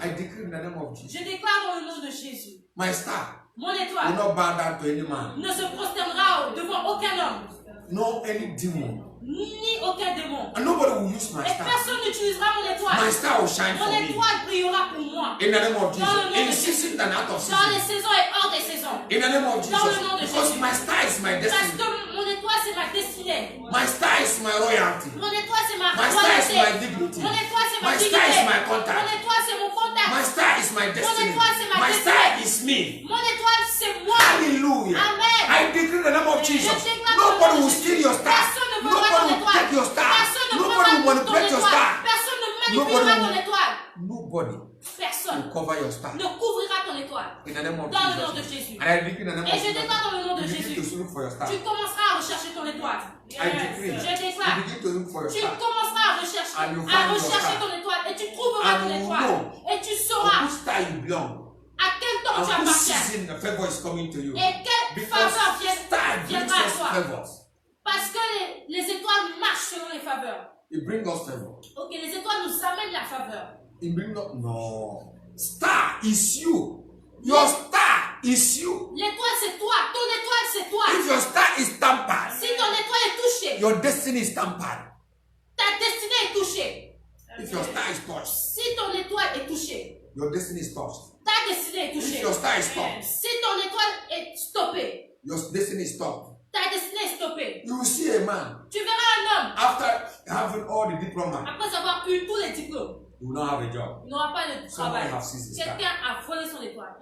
Speaker 1: I decree in the name of Jesus.
Speaker 2: Je déclare dans le nom de Jésus.
Speaker 1: My star
Speaker 2: Mon
Speaker 1: will
Speaker 2: étoile
Speaker 1: not bow down to any man.
Speaker 2: ne se prosternera devant aucun homme,
Speaker 1: No any demon.
Speaker 2: ni aucun démon.
Speaker 1: And nobody will use my
Speaker 2: Et
Speaker 1: star.
Speaker 2: personne n'utilisera mon
Speaker 1: My
Speaker 2: étoile.
Speaker 1: star will shine for
Speaker 2: Mon
Speaker 1: me.
Speaker 2: étoile brillera pour moi.
Speaker 1: In the name of
Speaker 2: Dans le
Speaker 1: Jesus.
Speaker 2: nom
Speaker 1: In
Speaker 2: de
Speaker 1: season and out of
Speaker 2: Dans les
Speaker 1: season.
Speaker 2: saisons et hors des saisons.
Speaker 1: In the name of
Speaker 2: Dans le nom de
Speaker 1: Jesus. Because
Speaker 2: Jésus.
Speaker 1: my star is my
Speaker 2: Parce
Speaker 1: destiny.
Speaker 2: que mon étoile, c'est ma destinée.
Speaker 1: My star is my royalty.
Speaker 2: Mon étoile, c'est ma
Speaker 1: My star is my
Speaker 2: royauté.
Speaker 1: dignity.
Speaker 2: Mon étoile, c'est ma
Speaker 1: My
Speaker 2: dignité.
Speaker 1: star is my
Speaker 2: Mon
Speaker 1: contact.
Speaker 2: étoile, c'est mon contact.
Speaker 1: My star is my destiny.
Speaker 2: étoile, c'est ma
Speaker 1: My
Speaker 2: destinée.
Speaker 1: star is me.
Speaker 2: Mon étoile, c'est moi.
Speaker 1: Hallelujah.
Speaker 2: Amen.
Speaker 1: I decree in the name of
Speaker 2: Je
Speaker 1: Jesus.
Speaker 2: déclare
Speaker 1: Nobody
Speaker 2: dans le nom
Speaker 1: will
Speaker 2: de
Speaker 1: steal
Speaker 2: Jésus.
Speaker 1: your star.
Speaker 2: Personne ne volera
Speaker 1: Nobody
Speaker 2: ton
Speaker 1: will
Speaker 2: étoile.
Speaker 1: take your star.
Speaker 2: Personne ne
Speaker 1: Nobody
Speaker 2: prendra
Speaker 1: will
Speaker 2: ton
Speaker 1: manipulate your
Speaker 2: étoile.
Speaker 1: star.
Speaker 2: Personne ne manipulera
Speaker 1: Nobody
Speaker 2: ton
Speaker 1: will-
Speaker 2: étoile.
Speaker 1: Nobody
Speaker 2: Personne
Speaker 1: will cover your star.
Speaker 2: ne couvrira ton étoile.
Speaker 1: In the name of
Speaker 2: Dans le nom de
Speaker 1: Jesus.
Speaker 2: Jésus.
Speaker 1: And I decree in the name
Speaker 2: Et
Speaker 1: of
Speaker 2: je déclare dans le nom de
Speaker 1: you begin
Speaker 2: Jésus.
Speaker 1: to look for your star.
Speaker 2: Tu commenceras à rechercher ton étoile.
Speaker 1: I decree.
Speaker 2: Je
Speaker 1: You
Speaker 2: déclare.
Speaker 1: begin to look for your
Speaker 2: Tu
Speaker 1: star.
Speaker 2: commenceras à rechercher,
Speaker 1: And you find your star.
Speaker 2: ton étoile et tu trouveras
Speaker 1: And
Speaker 2: ton
Speaker 1: you
Speaker 2: étoile.
Speaker 1: know
Speaker 2: Et tu
Speaker 1: To
Speaker 2: sauras
Speaker 1: which star you belong.
Speaker 2: à quel temps
Speaker 1: And
Speaker 2: tu
Speaker 1: which
Speaker 2: appartiens
Speaker 1: season the favor is coming to you.
Speaker 2: et quelle
Speaker 1: Because
Speaker 2: faveur
Speaker 1: star brings
Speaker 2: viendra à
Speaker 1: us
Speaker 2: toi.
Speaker 1: favors.
Speaker 2: Parce que les étoiles marchent selon les faveurs.
Speaker 1: It brings us favor.
Speaker 2: Ok, les étoiles nous amènent la faveur.
Speaker 1: It brings us no. Star is you. Your star is you.
Speaker 2: L'étoile c'est toi, ton étoile c'est toi.
Speaker 1: If your star is tampered,
Speaker 2: Si ton étoile est touchée,
Speaker 1: your destiny is tampered.
Speaker 2: ta destinée est touchée.
Speaker 1: If your star is touched,
Speaker 2: Si ton étoile est touchée,
Speaker 1: your destiny is touched.
Speaker 2: ta destinée est
Speaker 1: If
Speaker 2: touchée.
Speaker 1: your star is stopped,
Speaker 2: Si ton étoile est stoppée,
Speaker 1: your destiny is stopped.
Speaker 2: ta destinée est stoppée.
Speaker 1: You will see a man
Speaker 2: Tu verras un homme,
Speaker 1: after having all the diploma,
Speaker 2: après avoir eu tous les diplômes,
Speaker 1: he will not have a job.
Speaker 2: il n'aura pas de
Speaker 1: Somebody
Speaker 2: travail.
Speaker 1: have seized his star.
Speaker 2: Quelqu'un a volé son étoile.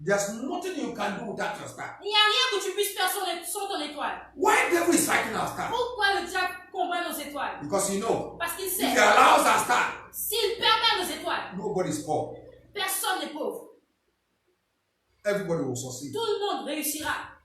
Speaker 1: There's nothing you can do without your star.
Speaker 2: Il n'y a rien que tu puisses faire sans ton étoile.
Speaker 1: Why devil is fighting our star?
Speaker 2: Pourquoi le diable combat nos étoiles?
Speaker 1: Because you know,
Speaker 2: Parce qu'il
Speaker 1: if
Speaker 2: sait,
Speaker 1: he allows our star,
Speaker 2: s'il permet nos étoiles,
Speaker 1: nobody is poor.
Speaker 2: personne n'est pauvre.
Speaker 1: Everybody will succeed.
Speaker 2: Tout le monde réussira.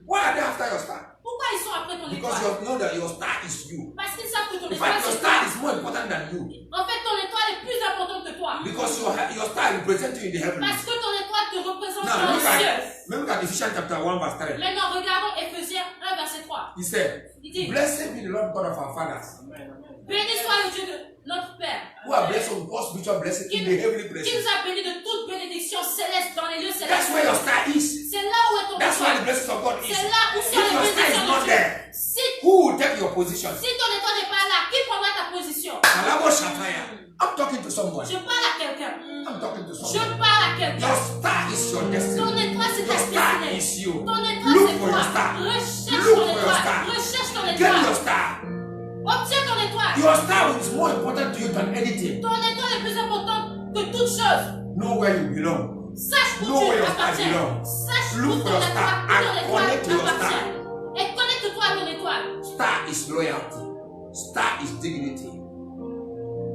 Speaker 1: Why are they after your star?
Speaker 2: Pourquoi ils sont après ton
Speaker 1: Because
Speaker 2: étoile?
Speaker 1: you know that your star is you.
Speaker 2: Parce qu'ils savent que ton
Speaker 1: In
Speaker 2: étoile
Speaker 1: fact, your
Speaker 2: c'est
Speaker 1: star
Speaker 2: toi.
Speaker 1: is more important than you.
Speaker 2: En fait, ton étoile est plus importante que toi.
Speaker 1: Because your star represents you in the heavens.
Speaker 2: Parce que ton étoile te représente
Speaker 1: Now,
Speaker 2: dans
Speaker 1: look
Speaker 2: les cieux.
Speaker 1: look at Ephesians chapter 1, verse 3.
Speaker 2: Maintenant, regardons Éphésiens 1, verset 3.
Speaker 1: He said,
Speaker 2: Il dit,
Speaker 1: Blessed be the Lord God of our fathers,
Speaker 2: béni soit le Dieu de notre Père,
Speaker 1: who are blessed with all spiritual blessings in the heavenly
Speaker 2: qui
Speaker 1: places.
Speaker 2: nous a bénis de toute bénédiction céleste dans les lieux
Speaker 1: That's where your
Speaker 2: célestes.
Speaker 1: star is.
Speaker 2: C'est là où est ton
Speaker 1: That's where the
Speaker 2: étoile.
Speaker 1: blessings of God is.
Speaker 2: C'est là où
Speaker 1: If
Speaker 2: sont les
Speaker 1: your star is
Speaker 2: bénédictions
Speaker 1: not
Speaker 2: de Dieu.
Speaker 1: there,
Speaker 2: Si,
Speaker 1: who will take your position?
Speaker 2: si ton étoile n'est pas là, qui prendra ta position?
Speaker 1: Kalabo Shataya. I'm talking to someone.
Speaker 2: Je parle à quelqu'un.
Speaker 1: I'm talking to
Speaker 2: Je
Speaker 1: someone.
Speaker 2: parle à
Speaker 1: Your
Speaker 2: quelqu'un.
Speaker 1: star is your destiny.
Speaker 2: Ton étoile, c'est
Speaker 1: Your
Speaker 2: ta
Speaker 1: star
Speaker 2: destinée.
Speaker 1: is you.
Speaker 2: Ton étoile,
Speaker 1: Look
Speaker 2: c'est
Speaker 1: for your
Speaker 2: toi.
Speaker 1: star.
Speaker 2: Recherche
Speaker 1: Look
Speaker 2: ton
Speaker 1: for your star.
Speaker 2: étoile. Recherche ton
Speaker 1: Get your
Speaker 2: étoile.
Speaker 1: star.
Speaker 2: Obtiens ton étoile.
Speaker 1: Your star is more important to you than anything.
Speaker 2: Ton étoile est plus importante que toute chose.
Speaker 1: Know where you belong.
Speaker 2: Sache où
Speaker 1: Know where
Speaker 2: tu
Speaker 1: your star
Speaker 2: appartiens.
Speaker 1: belongs.
Speaker 2: Sache où
Speaker 1: Look
Speaker 2: ton
Speaker 1: for your star
Speaker 2: étoile
Speaker 1: and connect to your
Speaker 2: appartient. Et connecte-toi à ton étoile.
Speaker 1: Star is loyalty. Star is dignity.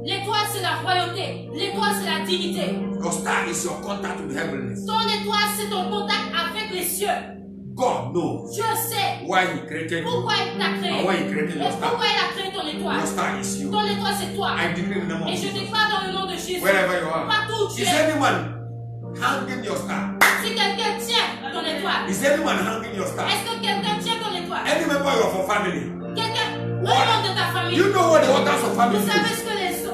Speaker 2: L'étoile, c'est la royauté. L'étoile, c'est la dignité.
Speaker 1: Your star is your contact with heavenly.
Speaker 2: Ton étoile, c'est ton contact avec les cieux.
Speaker 1: God knows
Speaker 2: Dieu sait
Speaker 1: why He created you
Speaker 2: pourquoi il t'a créé.
Speaker 1: and why He created
Speaker 2: Et
Speaker 1: your star.
Speaker 2: pourquoi il a créé ton étoile.
Speaker 1: Your star is you.
Speaker 2: Ton étoile, c'est toi.
Speaker 1: I declare in the name
Speaker 2: Et
Speaker 1: of
Speaker 2: je
Speaker 1: Jesus.
Speaker 2: déclare dans le nom de Jésus.
Speaker 1: Wherever you are.
Speaker 2: Partout où tu
Speaker 1: Is
Speaker 2: es.
Speaker 1: anyone hanging your star?
Speaker 2: Si quelqu'un tient ton étoile.
Speaker 1: Is anyone hanging your star?
Speaker 2: Est-ce que quelqu'un tient ton étoile?
Speaker 1: Any member of your family?
Speaker 2: Quelqu'un au nom de ta famille.
Speaker 1: You know what the altars of family
Speaker 2: Vous savez
Speaker 1: do?
Speaker 2: ce que les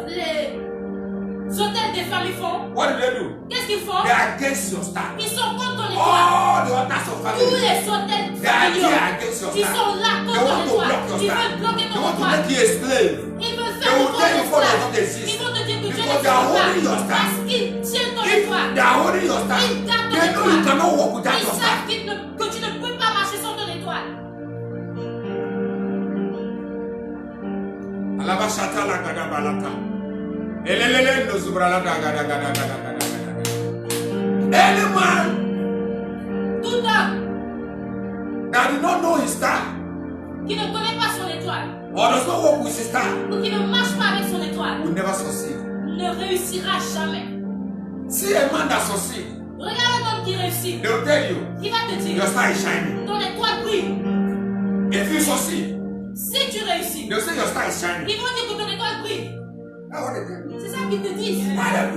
Speaker 2: hôtels des familles font?
Speaker 1: What do they do?
Speaker 2: Qu'est-ce qu'ils font?
Speaker 1: They are against your star.
Speaker 2: Ils sont contre ton étoile.
Speaker 1: All the altars of
Speaker 2: Tous
Speaker 1: family.
Speaker 2: les hôtels
Speaker 1: They are
Speaker 2: familiaux.
Speaker 1: there against your
Speaker 2: Ils
Speaker 1: star.
Speaker 2: sont là
Speaker 1: They
Speaker 2: contre
Speaker 1: want
Speaker 2: ton
Speaker 1: to
Speaker 2: étoile.
Speaker 1: block your
Speaker 2: Ils
Speaker 1: star.
Speaker 2: veulent bloquer
Speaker 1: They
Speaker 2: ton
Speaker 1: want to
Speaker 2: étoile.
Speaker 1: make you a slave.
Speaker 2: Ils veulent
Speaker 1: They
Speaker 2: faire de
Speaker 1: will
Speaker 2: toi
Speaker 1: tell you before they
Speaker 2: l'esclave.
Speaker 1: don't exist.
Speaker 2: Ils vont te dire que tu
Speaker 1: Because they are holding your
Speaker 2: n'existes
Speaker 1: star.
Speaker 2: pas. Parce qu'ils tiennent ton
Speaker 1: If
Speaker 2: étoile.
Speaker 1: they are holding your star,
Speaker 2: Ils gardent ton
Speaker 1: they know you
Speaker 2: étoile.
Speaker 1: cannot walk without
Speaker 2: Ils
Speaker 1: your star.
Speaker 2: savent que tu ne peux pas marcher sans ton étoile.
Speaker 1: Alabashata la gada balata. Elelele no zubrala da gada gada gada gada gada. Any man
Speaker 2: Tout homme
Speaker 1: that did not know his star
Speaker 2: qui ne connaît pas son étoile
Speaker 1: or does not walk with his star
Speaker 2: ou qui ne marche pas avec son étoile
Speaker 1: will never succeed.
Speaker 2: ne réussira jamais.
Speaker 1: See a man that succeed,
Speaker 2: Regarde un homme qui réussit.
Speaker 1: they will tell you
Speaker 2: Il va te
Speaker 1: your
Speaker 2: dire
Speaker 1: star is shining.
Speaker 2: ton étoile brille.
Speaker 1: If you succeed,
Speaker 2: Si tu réussis,
Speaker 1: they'll say your star is shining.
Speaker 2: ils vont dire que ton étoile brille.
Speaker 1: That's what they tell you.
Speaker 2: C'est ça qu'ils te disent.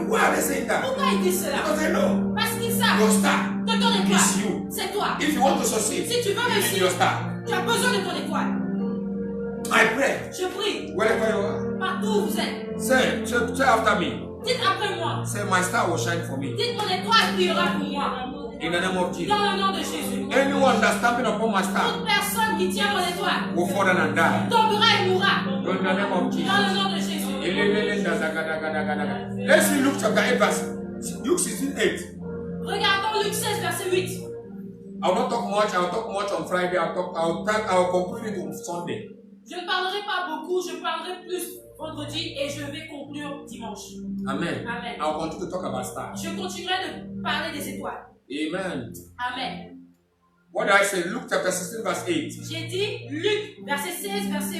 Speaker 1: Why are they saying that?
Speaker 2: Pourquoi ils disent cela?
Speaker 1: Because they know
Speaker 2: Parce qu'ils savent
Speaker 1: your star
Speaker 2: que ton
Speaker 1: is
Speaker 2: étoile,
Speaker 1: you.
Speaker 2: c'est toi.
Speaker 1: If you want to succeed,
Speaker 2: Si tu veux
Speaker 1: you need
Speaker 2: réussir,
Speaker 1: your star.
Speaker 2: tu as besoin de ton étoile.
Speaker 1: I pray
Speaker 2: Je prie,
Speaker 1: wherever you are.
Speaker 2: partout où vous êtes.
Speaker 1: Say after me.
Speaker 2: Dites après moi.
Speaker 1: Say my star will shine for me.
Speaker 2: Dites mon étoile brillera pour moi.
Speaker 1: In the name of Jesus.
Speaker 2: Dans le nom de Jésus.
Speaker 1: Anyone that's stamping upon my star
Speaker 2: Toute personne qui tient mon étoile
Speaker 1: will fall down and die.
Speaker 2: tombera et mourra.
Speaker 1: In the name of
Speaker 2: Dans
Speaker 1: Jesus.
Speaker 2: le nom de Jésus.
Speaker 1: Let's see Luke chapter 8 verse Luke 16:8.
Speaker 2: Regardons Luc 16, verset 8.
Speaker 1: I will not talk much. I will talk much on Friday. I will conclude it on Sunday.
Speaker 2: Je ne parlerai pas beaucoup, je parlerai plus vendredi et je vais conclure dimanche.
Speaker 1: Amen.
Speaker 2: Amen.
Speaker 1: I will continue to talk about stars.
Speaker 2: Je continuerai de parler des étoiles.
Speaker 1: Amen.
Speaker 2: Amen.
Speaker 1: What did I say? Luke chapter 16 verse 8.
Speaker 2: J'ai dit Luc, verset 16, verset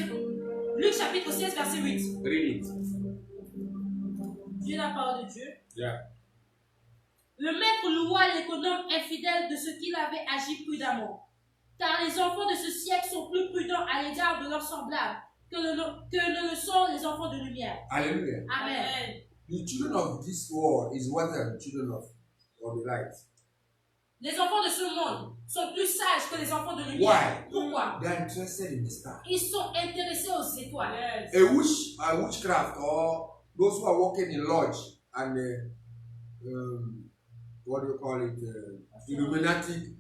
Speaker 2: Luc chapitre 16, verset 8.
Speaker 1: Read it.
Speaker 2: Dieu la parole de Dieu.
Speaker 1: Yeah.
Speaker 2: Le maître loua l'économe infidèle de ce qu'il avait agi prudemment. Car les enfants de ce siècle sont plus prudents à l'égard de leurs semblables que ne le sont les enfants de lumière.
Speaker 1: Hallelujah.
Speaker 2: Amen.
Speaker 1: The children of this world is wiser than the children of the light.
Speaker 2: Les enfants de ce monde sont plus sages que les enfants de lumière.
Speaker 1: Why?
Speaker 2: Pourquoi?
Speaker 1: They are interested in the star.
Speaker 2: Ils sont intéressés aux étoiles.
Speaker 1: A witchcraft or those who are working in lodge and what do you call it? Illuminati,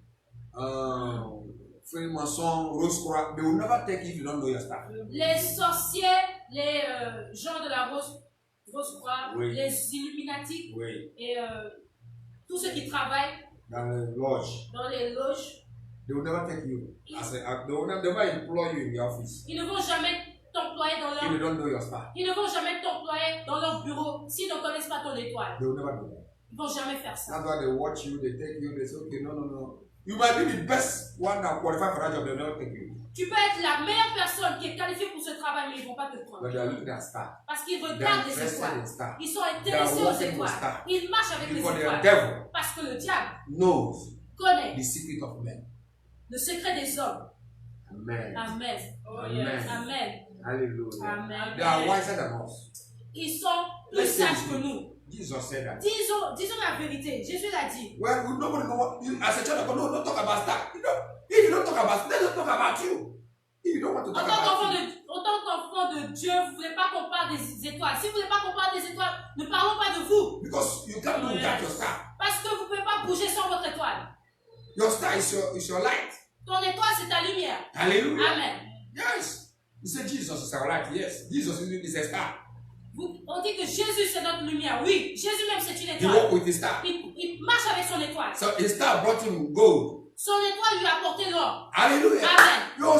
Speaker 1: Freemason, Rose-Croix, they will never take if you don't know your star.
Speaker 2: Les sorciers, les gens de la Rose-Croix,
Speaker 1: Oui.
Speaker 2: les Illuminati
Speaker 1: Oui.
Speaker 2: et tous ceux qui travaillent
Speaker 1: Dans le lodge,
Speaker 2: dans les loges,
Speaker 1: they will never take you. They will never employ you in the office
Speaker 2: ils ne vont jamais t'employer dans
Speaker 1: if you
Speaker 2: leur
Speaker 1: don't know your star.
Speaker 2: Ils ne vont jamais t'employer dans leur bureau s'ils ne connaissent pas ton étoile.
Speaker 1: They will never do that.
Speaker 2: Ils vont jamais faire ça.
Speaker 1: That's why they watch you, they take you, they say, okay, no. You might be the best one that qualified for that job, they will never take you.
Speaker 2: Tu peux être la meilleure personne qui est qualifiée pour ce travail, mais ils ne vont pas te prendre.
Speaker 1: But they are looking at star.
Speaker 2: Parce qu'ils
Speaker 1: They are
Speaker 2: regardent les
Speaker 1: interested
Speaker 2: étoiles.
Speaker 1: in star.
Speaker 2: Ils sont
Speaker 1: They are
Speaker 2: intéressés aux
Speaker 1: walking with
Speaker 2: étoiles.
Speaker 1: star.
Speaker 2: Ils marchent avec les
Speaker 1: Because the
Speaker 2: étoiles.
Speaker 1: devil
Speaker 2: Parce que le diable
Speaker 1: knows
Speaker 2: connaît
Speaker 1: the secret of men.
Speaker 2: le secret des hommes.
Speaker 1: Amen.
Speaker 2: Amen.
Speaker 1: Amen.
Speaker 2: Amen.
Speaker 1: Hallelujah.
Speaker 2: Amen.
Speaker 1: They are wiser than us.
Speaker 2: Ils sont plus
Speaker 1: Let's say
Speaker 2: sages que nous.
Speaker 1: Jesus said that.
Speaker 2: Disons la vérité. Jésus l'a dit.
Speaker 1: Well, we nobody know what you, as a child of God, no, don't talk about that. You know, if you don't talk about, let us talk about you. If you don't want to
Speaker 2: En
Speaker 1: talk
Speaker 2: tant
Speaker 1: about you.
Speaker 2: qu'enfant de Dieu, vous ne voulez pas qu'on parle des étoiles. Si vous ne voulez pas qu'on parle des étoiles, ne parlons pas de vous.
Speaker 1: Because you can't do without your star.
Speaker 2: Parce que vous ne pouvez pas bouger sans votre étoile.
Speaker 1: Your star is your light.
Speaker 2: Ton étoile, c'est ta lumière.
Speaker 1: Hallelujah.
Speaker 2: Amen.
Speaker 1: Yes. You say Jesus is our light. Yes. Jesus is a star.
Speaker 2: On dit que Jésus, c'est notre lumière. Oui, Jésus même, c'est une
Speaker 1: He
Speaker 2: étoile.
Speaker 1: walked with his star.
Speaker 2: Il marche avec son étoile.
Speaker 1: So his star brought him gold.
Speaker 2: Son étoile lui a apporté l'or.
Speaker 1: Hallelujah.
Speaker 2: Amen.
Speaker 1: Your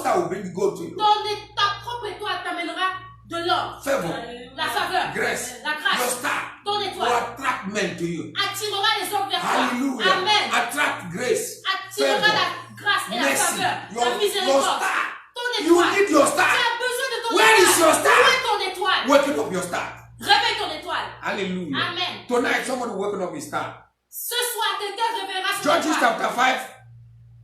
Speaker 1: star will bring gold to you.
Speaker 2: Ta propre étoile t'amènera de l'or.
Speaker 1: Favor.
Speaker 2: La faveur.
Speaker 1: Grace.
Speaker 2: La
Speaker 1: Your
Speaker 2: grâce.
Speaker 1: star
Speaker 2: Ton
Speaker 1: will
Speaker 2: étoile
Speaker 1: attract men to you.
Speaker 2: attirera les hommes vers toi.
Speaker 1: Hallelujah.
Speaker 2: Amen.
Speaker 1: Attract grace.
Speaker 2: Attirera
Speaker 1: Favor.
Speaker 2: la grâce et la
Speaker 1: Mercy.
Speaker 2: faveur. La
Speaker 1: Your
Speaker 2: miséricorde.
Speaker 1: star.
Speaker 2: Ton
Speaker 1: You
Speaker 2: étoile.
Speaker 1: need your
Speaker 2: Tu
Speaker 1: star.
Speaker 2: as besoin de ton
Speaker 1: Where is your
Speaker 2: étoile?
Speaker 1: star?
Speaker 2: Où est ton étoile?
Speaker 1: Waking up your star.
Speaker 2: Réveille ton étoile.
Speaker 1: Hallelujah.
Speaker 2: Amen.
Speaker 1: Tonight, somebody waking up his star.
Speaker 2: Ce soir, quelqu'un réveillera son
Speaker 1: Judges
Speaker 2: étoile.
Speaker 1: chapter 5,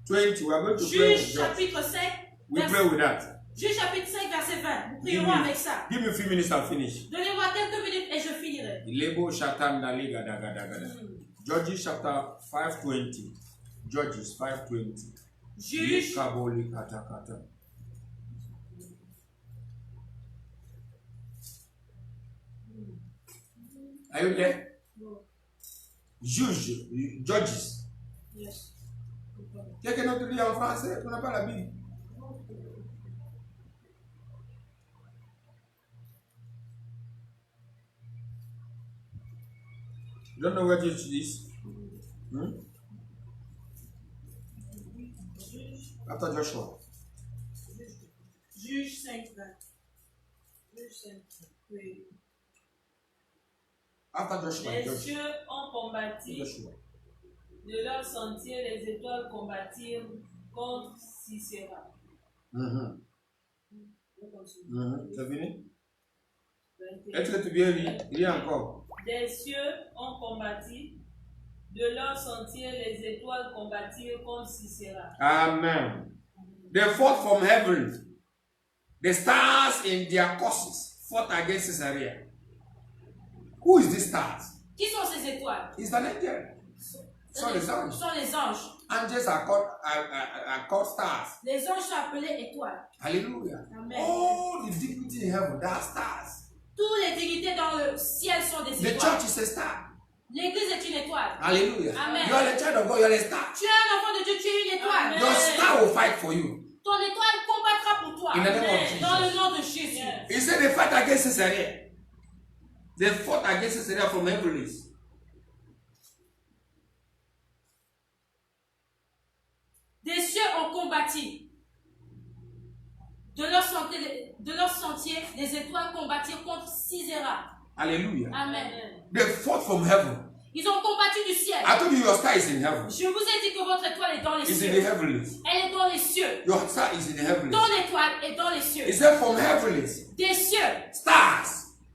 Speaker 1: 20. We are going to pray with
Speaker 2: Juge
Speaker 1: Judges.
Speaker 2: chapitre 5.
Speaker 1: We pray with that.
Speaker 2: Juge chapitre 5, verset 20. Nous
Speaker 1: Give
Speaker 2: prierons
Speaker 1: me,
Speaker 2: avec ça.
Speaker 1: give me a few minutes and finish.
Speaker 2: Donnez-moi quelques minutes et je finirai.
Speaker 1: Lebo shatan dali gada gada gada. Judges chapter 5:20. Judges 5:20.
Speaker 2: Juge.
Speaker 1: Kaboli kata kata. Are you there? Juge, Judges.
Speaker 2: Yes.
Speaker 1: Quelqu'un d'autre lit en français? On n'a pas la Bible. Don't know what Judges is. After Joshua.
Speaker 2: Juge 5, 20. Juge 5, oui.
Speaker 1: After Joshua.
Speaker 3: Les
Speaker 1: Joshua.
Speaker 3: cieux ont combattu,
Speaker 1: Joshua.
Speaker 3: de leur sentier les étoiles combattirent contre Sisera.
Speaker 1: C'est fini?
Speaker 3: 21.
Speaker 1: Est-ce que tu viens lire? Lis encore.
Speaker 3: Des cieux ont combattu, de leur sentier les étoiles combattirent contre Sisera.
Speaker 1: Amen. They fought from heaven. The stars in their courses fought against Caesarea. Who is these stars?
Speaker 2: Qui sont ces étoiles?
Speaker 1: It's an angel. So the
Speaker 2: Ce
Speaker 1: stars.
Speaker 2: sont les anges.
Speaker 1: Angels are called stars.
Speaker 2: Les anges sont appelés étoiles.
Speaker 1: Hallelujah.
Speaker 2: Amen.
Speaker 1: All the dignity in heaven, they are stars.
Speaker 2: Toutes les dignités dans le ciel sont des
Speaker 1: The
Speaker 2: étoiles.
Speaker 1: church is a star.
Speaker 2: L'église est une étoile.
Speaker 1: Hallelujah.
Speaker 2: Amen.
Speaker 1: You are the child of God, you are a star.
Speaker 2: Tu es un enfant de Dieu, tu es une étoile.
Speaker 3: Amen.
Speaker 1: Your star will fight for you.
Speaker 2: Ton étoile combattra pour toi.
Speaker 1: In the name of Jesus.
Speaker 2: Dans le nom de Jésus.
Speaker 3: Yes.
Speaker 1: He said they fight against Caesarea. They fought against Caesarea from heavenlies.
Speaker 2: Des cieux ont combattu. De leur sentier, les étoiles combattirent contre Sisera.
Speaker 1: Hallelujah.
Speaker 2: Amen.
Speaker 1: They fought from heaven.
Speaker 2: Ils ont combattu du ciel.
Speaker 1: I told you your star is in heaven.
Speaker 2: Je vous ai dit que votre étoile est dans les
Speaker 1: It's in the
Speaker 2: cieux.
Speaker 1: heavenlies.
Speaker 2: Elle est dans les cieux.
Speaker 1: Your star is in the heavens.
Speaker 2: Ton étoile est dans les cieux.
Speaker 1: He said from heavens,
Speaker 2: Des cieux,
Speaker 1: stars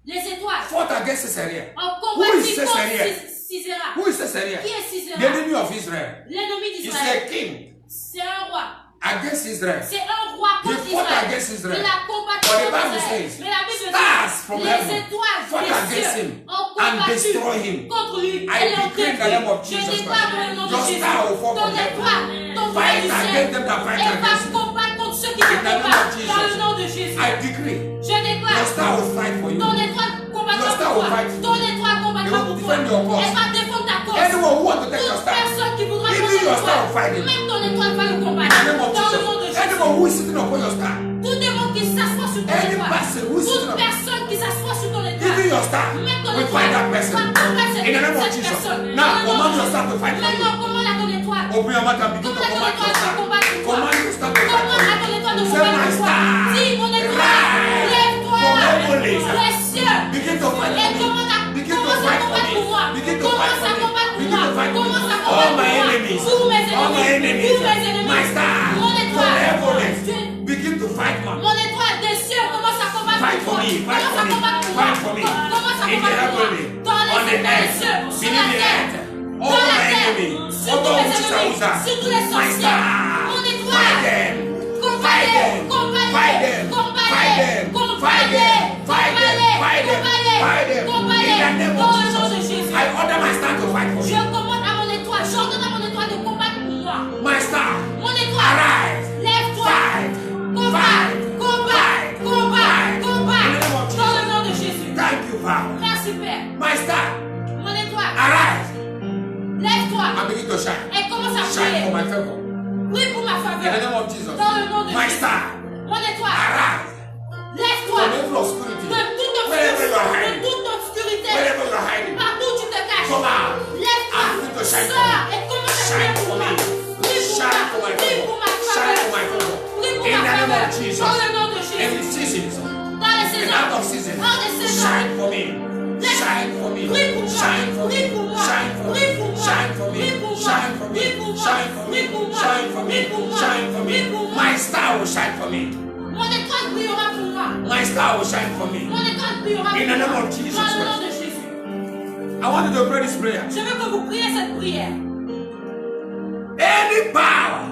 Speaker 2: les étoiles
Speaker 1: fought against Caesarea.
Speaker 2: ont
Speaker 1: Who is
Speaker 2: combattu
Speaker 1: Caesarea?
Speaker 2: contre Sisera.
Speaker 1: Who is Caesarea?
Speaker 2: Qui est
Speaker 1: The
Speaker 2: Sisera?
Speaker 1: enemy of Israel.
Speaker 2: L'ennemi
Speaker 1: He's
Speaker 2: d'Israël.
Speaker 1: a king
Speaker 2: C'est un roi.
Speaker 1: against Israel.
Speaker 2: C'est un roi
Speaker 1: He
Speaker 2: contre
Speaker 1: fought
Speaker 2: Israël.
Speaker 1: against Israel.
Speaker 2: Il a combattu
Speaker 1: But the
Speaker 2: contre
Speaker 1: Bible
Speaker 2: Israël.
Speaker 1: says,
Speaker 2: Mais la Bible
Speaker 1: stars
Speaker 2: dit,
Speaker 1: from
Speaker 2: les
Speaker 1: heaven
Speaker 2: étoiles
Speaker 1: fought
Speaker 2: des
Speaker 1: against
Speaker 2: cieux
Speaker 1: him
Speaker 2: ont
Speaker 1: and
Speaker 2: combattu
Speaker 1: destroyed him.
Speaker 2: contre lui.
Speaker 1: I
Speaker 2: Et l'ont
Speaker 1: decree in the name of
Speaker 2: détruit. Je
Speaker 1: Jesus
Speaker 2: déclare dans le nom de
Speaker 1: Your
Speaker 2: Jésus.
Speaker 1: star will fall
Speaker 2: Ton
Speaker 1: from heaven.
Speaker 2: étoile, ton
Speaker 1: Fight
Speaker 2: frère du
Speaker 1: against
Speaker 2: ciel,
Speaker 1: them that fight
Speaker 2: elle va
Speaker 1: against you.
Speaker 2: combattre contre ceux qui
Speaker 1: In
Speaker 2: te
Speaker 1: the name of
Speaker 2: combattent.
Speaker 1: Jesus.
Speaker 2: Dans le nom de Jésus.
Speaker 1: I decree
Speaker 2: Je
Speaker 1: your
Speaker 2: déclare.
Speaker 1: star will fight for you.
Speaker 2: Ton étoile combattra
Speaker 1: Your star
Speaker 2: pour
Speaker 1: will
Speaker 2: toi.
Speaker 1: fight for you.
Speaker 2: Ton étoile combattra
Speaker 1: They will
Speaker 2: pour toi.
Speaker 1: defend your cause.
Speaker 2: Elle va défendre ta cause.
Speaker 1: Anyone who wants to take your
Speaker 2: Toute
Speaker 1: star,
Speaker 2: personne qui voudra
Speaker 1: even
Speaker 2: prendre
Speaker 1: your
Speaker 2: ton
Speaker 1: star will
Speaker 2: étoile,
Speaker 1: fight him.
Speaker 2: même ton étoile va le
Speaker 1: In
Speaker 2: combattre.
Speaker 1: the name of
Speaker 2: Dans le nom de
Speaker 1: Jesus.
Speaker 2: Jésus.
Speaker 1: Anyone who is sitting upon your star,
Speaker 2: Tout démon qui s'assoit sur ton
Speaker 1: any
Speaker 2: étoile.
Speaker 1: person who is sitting
Speaker 2: Toute
Speaker 1: upon
Speaker 2: personne qui s'assoit sur ton
Speaker 1: even
Speaker 2: étoile.
Speaker 1: your star,
Speaker 2: Même ton
Speaker 1: will fight that
Speaker 2: étoile
Speaker 1: person.
Speaker 2: va combattre
Speaker 1: In the name of
Speaker 2: cette
Speaker 1: Jesus.
Speaker 2: personne.
Speaker 1: Now
Speaker 2: Dans le nom
Speaker 1: command
Speaker 2: de
Speaker 1: your star to
Speaker 2: Jésus.
Speaker 1: fight for you.
Speaker 2: Maintenant, commande à ton étoile.
Speaker 1: Open your mouth and begin to
Speaker 2: Commande à ton
Speaker 1: command your
Speaker 2: étoile de
Speaker 1: star.
Speaker 2: combattre pour toi.
Speaker 1: Command your star to fight
Speaker 2: Commande à ton
Speaker 1: for you.
Speaker 2: étoile de
Speaker 1: Say
Speaker 2: combattre
Speaker 1: my
Speaker 2: pour toi.
Speaker 1: star,
Speaker 2: Dis mon étoile,
Speaker 1: rise
Speaker 2: lève-toi.
Speaker 1: from heavenlies.
Speaker 2: Les cieux.
Speaker 1: Begin to fight
Speaker 2: Et
Speaker 1: for me.
Speaker 2: commence
Speaker 1: Begin to
Speaker 2: à
Speaker 1: fight for
Speaker 2: combattre pour moi.
Speaker 1: me. Begin to fight
Speaker 2: Commence
Speaker 1: for
Speaker 2: à
Speaker 1: me.
Speaker 2: combattre pour
Speaker 1: Begin
Speaker 2: moi.
Speaker 1: to fight for me.
Speaker 2: Commence à
Speaker 1: All
Speaker 2: combattre
Speaker 1: my
Speaker 2: pour moi.
Speaker 1: enemies.
Speaker 2: Tous mes
Speaker 1: All my
Speaker 2: ennemis.
Speaker 1: enemies.
Speaker 2: Tous mes ennemis.
Speaker 1: My star
Speaker 2: Mon
Speaker 1: from
Speaker 2: étoile.
Speaker 1: heavenlies. Begin to fight man.
Speaker 2: Mon étoile des cieux commence à combattre
Speaker 1: Fight
Speaker 2: pour
Speaker 1: for
Speaker 2: moi.
Speaker 1: me, fight
Speaker 2: Commence
Speaker 1: for
Speaker 2: à
Speaker 1: me,
Speaker 2: combattre pour moi.
Speaker 1: fight for me.
Speaker 2: Commence à
Speaker 1: In the
Speaker 2: combattre pour moi.
Speaker 1: heavenly,
Speaker 2: Dans
Speaker 1: on the
Speaker 2: les
Speaker 1: earth,
Speaker 2: cieux, sur
Speaker 1: beneath
Speaker 2: la
Speaker 1: the
Speaker 2: terre.
Speaker 1: earth.
Speaker 2: Dans
Speaker 1: All
Speaker 2: la
Speaker 1: my
Speaker 2: terre.
Speaker 1: enemies.
Speaker 2: Sur
Speaker 1: All
Speaker 2: tous les
Speaker 1: those
Speaker 2: ennemis.
Speaker 1: who are
Speaker 2: Sur tous les
Speaker 1: my
Speaker 2: sorciers.
Speaker 1: star.
Speaker 2: Mon
Speaker 1: Fight
Speaker 2: étoile.
Speaker 1: them. Fight
Speaker 2: Combattez.
Speaker 1: them.
Speaker 2: Combattez.
Speaker 1: Fight them.
Speaker 2: Combattez.
Speaker 1: Fight them. Fight
Speaker 2: Combattez.
Speaker 1: them. Fight them. Fight them.
Speaker 2: Combattez.
Speaker 1: Fight them.
Speaker 2: Combattez.
Speaker 1: In the name
Speaker 2: Dans
Speaker 1: of
Speaker 2: le nom de
Speaker 1: Jesus.
Speaker 2: Jésus.
Speaker 1: I order my star to fight for
Speaker 2: Je
Speaker 1: you.
Speaker 2: commande à mon étoile, j'ordonne à mon étoile de combattre pour moi.
Speaker 1: My star.
Speaker 2: Mon étoile,
Speaker 1: Arise.
Speaker 2: lève-toi.
Speaker 1: Fight.
Speaker 2: Combat,
Speaker 1: Fight.
Speaker 2: combat,
Speaker 1: Fight.
Speaker 2: combat,
Speaker 1: Fight.
Speaker 2: combat.
Speaker 1: In the name of Jesus.
Speaker 2: Dans le nom de Jésus.
Speaker 1: Thank you, Father.
Speaker 2: Merci Père.
Speaker 1: My star.
Speaker 2: Mon étoile,
Speaker 1: Arise.
Speaker 2: lève-toi
Speaker 1: And begin to shine.
Speaker 2: et commence à
Speaker 1: Shine for
Speaker 2: prier.
Speaker 1: my favor.
Speaker 2: Prie pour ma
Speaker 1: In the
Speaker 2: faveur.
Speaker 1: name of Jesus.
Speaker 2: Dans le nom de
Speaker 1: My
Speaker 2: Jésus.
Speaker 1: star.
Speaker 2: Mon étoile,
Speaker 1: Arise.
Speaker 2: lève-toi
Speaker 1: From every obscurity.
Speaker 2: de toute
Speaker 1: Wherever you are
Speaker 2: obscurité.
Speaker 1: hiding.
Speaker 2: De toute obscurité.
Speaker 1: Wherever you are hiding.
Speaker 2: Partout où tu te caches.
Speaker 1: Come out.
Speaker 2: Lève-toi.
Speaker 1: And begin to shine for
Speaker 2: Sors
Speaker 1: me.
Speaker 2: et commence à
Speaker 1: Shine
Speaker 2: prier pour
Speaker 1: for
Speaker 2: moi.
Speaker 1: me.
Speaker 2: Prie pour
Speaker 1: Shine for
Speaker 2: moi.
Speaker 1: my
Speaker 2: Prie
Speaker 1: favor.
Speaker 2: pour ma
Speaker 1: Shine for my
Speaker 2: faveur.
Speaker 1: favor.
Speaker 2: Prie pour
Speaker 1: In
Speaker 2: ma
Speaker 1: the name
Speaker 2: faveur.
Speaker 1: of Jesus.
Speaker 2: Dans le nom de
Speaker 1: In
Speaker 2: Jésus.
Speaker 1: seasons.
Speaker 2: Dans les
Speaker 1: And
Speaker 2: saisons.
Speaker 1: out of season.
Speaker 2: Hors des saisons.
Speaker 1: Shine for me. Shine for me.
Speaker 2: Prie pour moi.
Speaker 1: Shine for
Speaker 2: Prie
Speaker 1: me.
Speaker 2: pour moi.
Speaker 1: Shine for me.
Speaker 2: Prie pour moi.
Speaker 1: Shine for me.
Speaker 2: Prie pour moi.
Speaker 1: Shine for me.
Speaker 2: Prie pour moi.
Speaker 1: Shine for me.
Speaker 2: Prie pour moi.
Speaker 1: Shine for me.
Speaker 2: Prie pour moi.
Speaker 1: Shine for me.
Speaker 2: Prie pour moi.
Speaker 1: My star will shine for me.
Speaker 2: Mon étoile brillera pour moi.
Speaker 1: My star will shine for me.
Speaker 2: Mon étoile brillera pour
Speaker 1: In the name
Speaker 2: moi.
Speaker 1: of Jesus
Speaker 2: Dans le nom
Speaker 1: Christ.
Speaker 2: de Jésus.
Speaker 1: I want you to pray this prayer.
Speaker 2: Je veux que vous priez cette prière.
Speaker 1: Any power,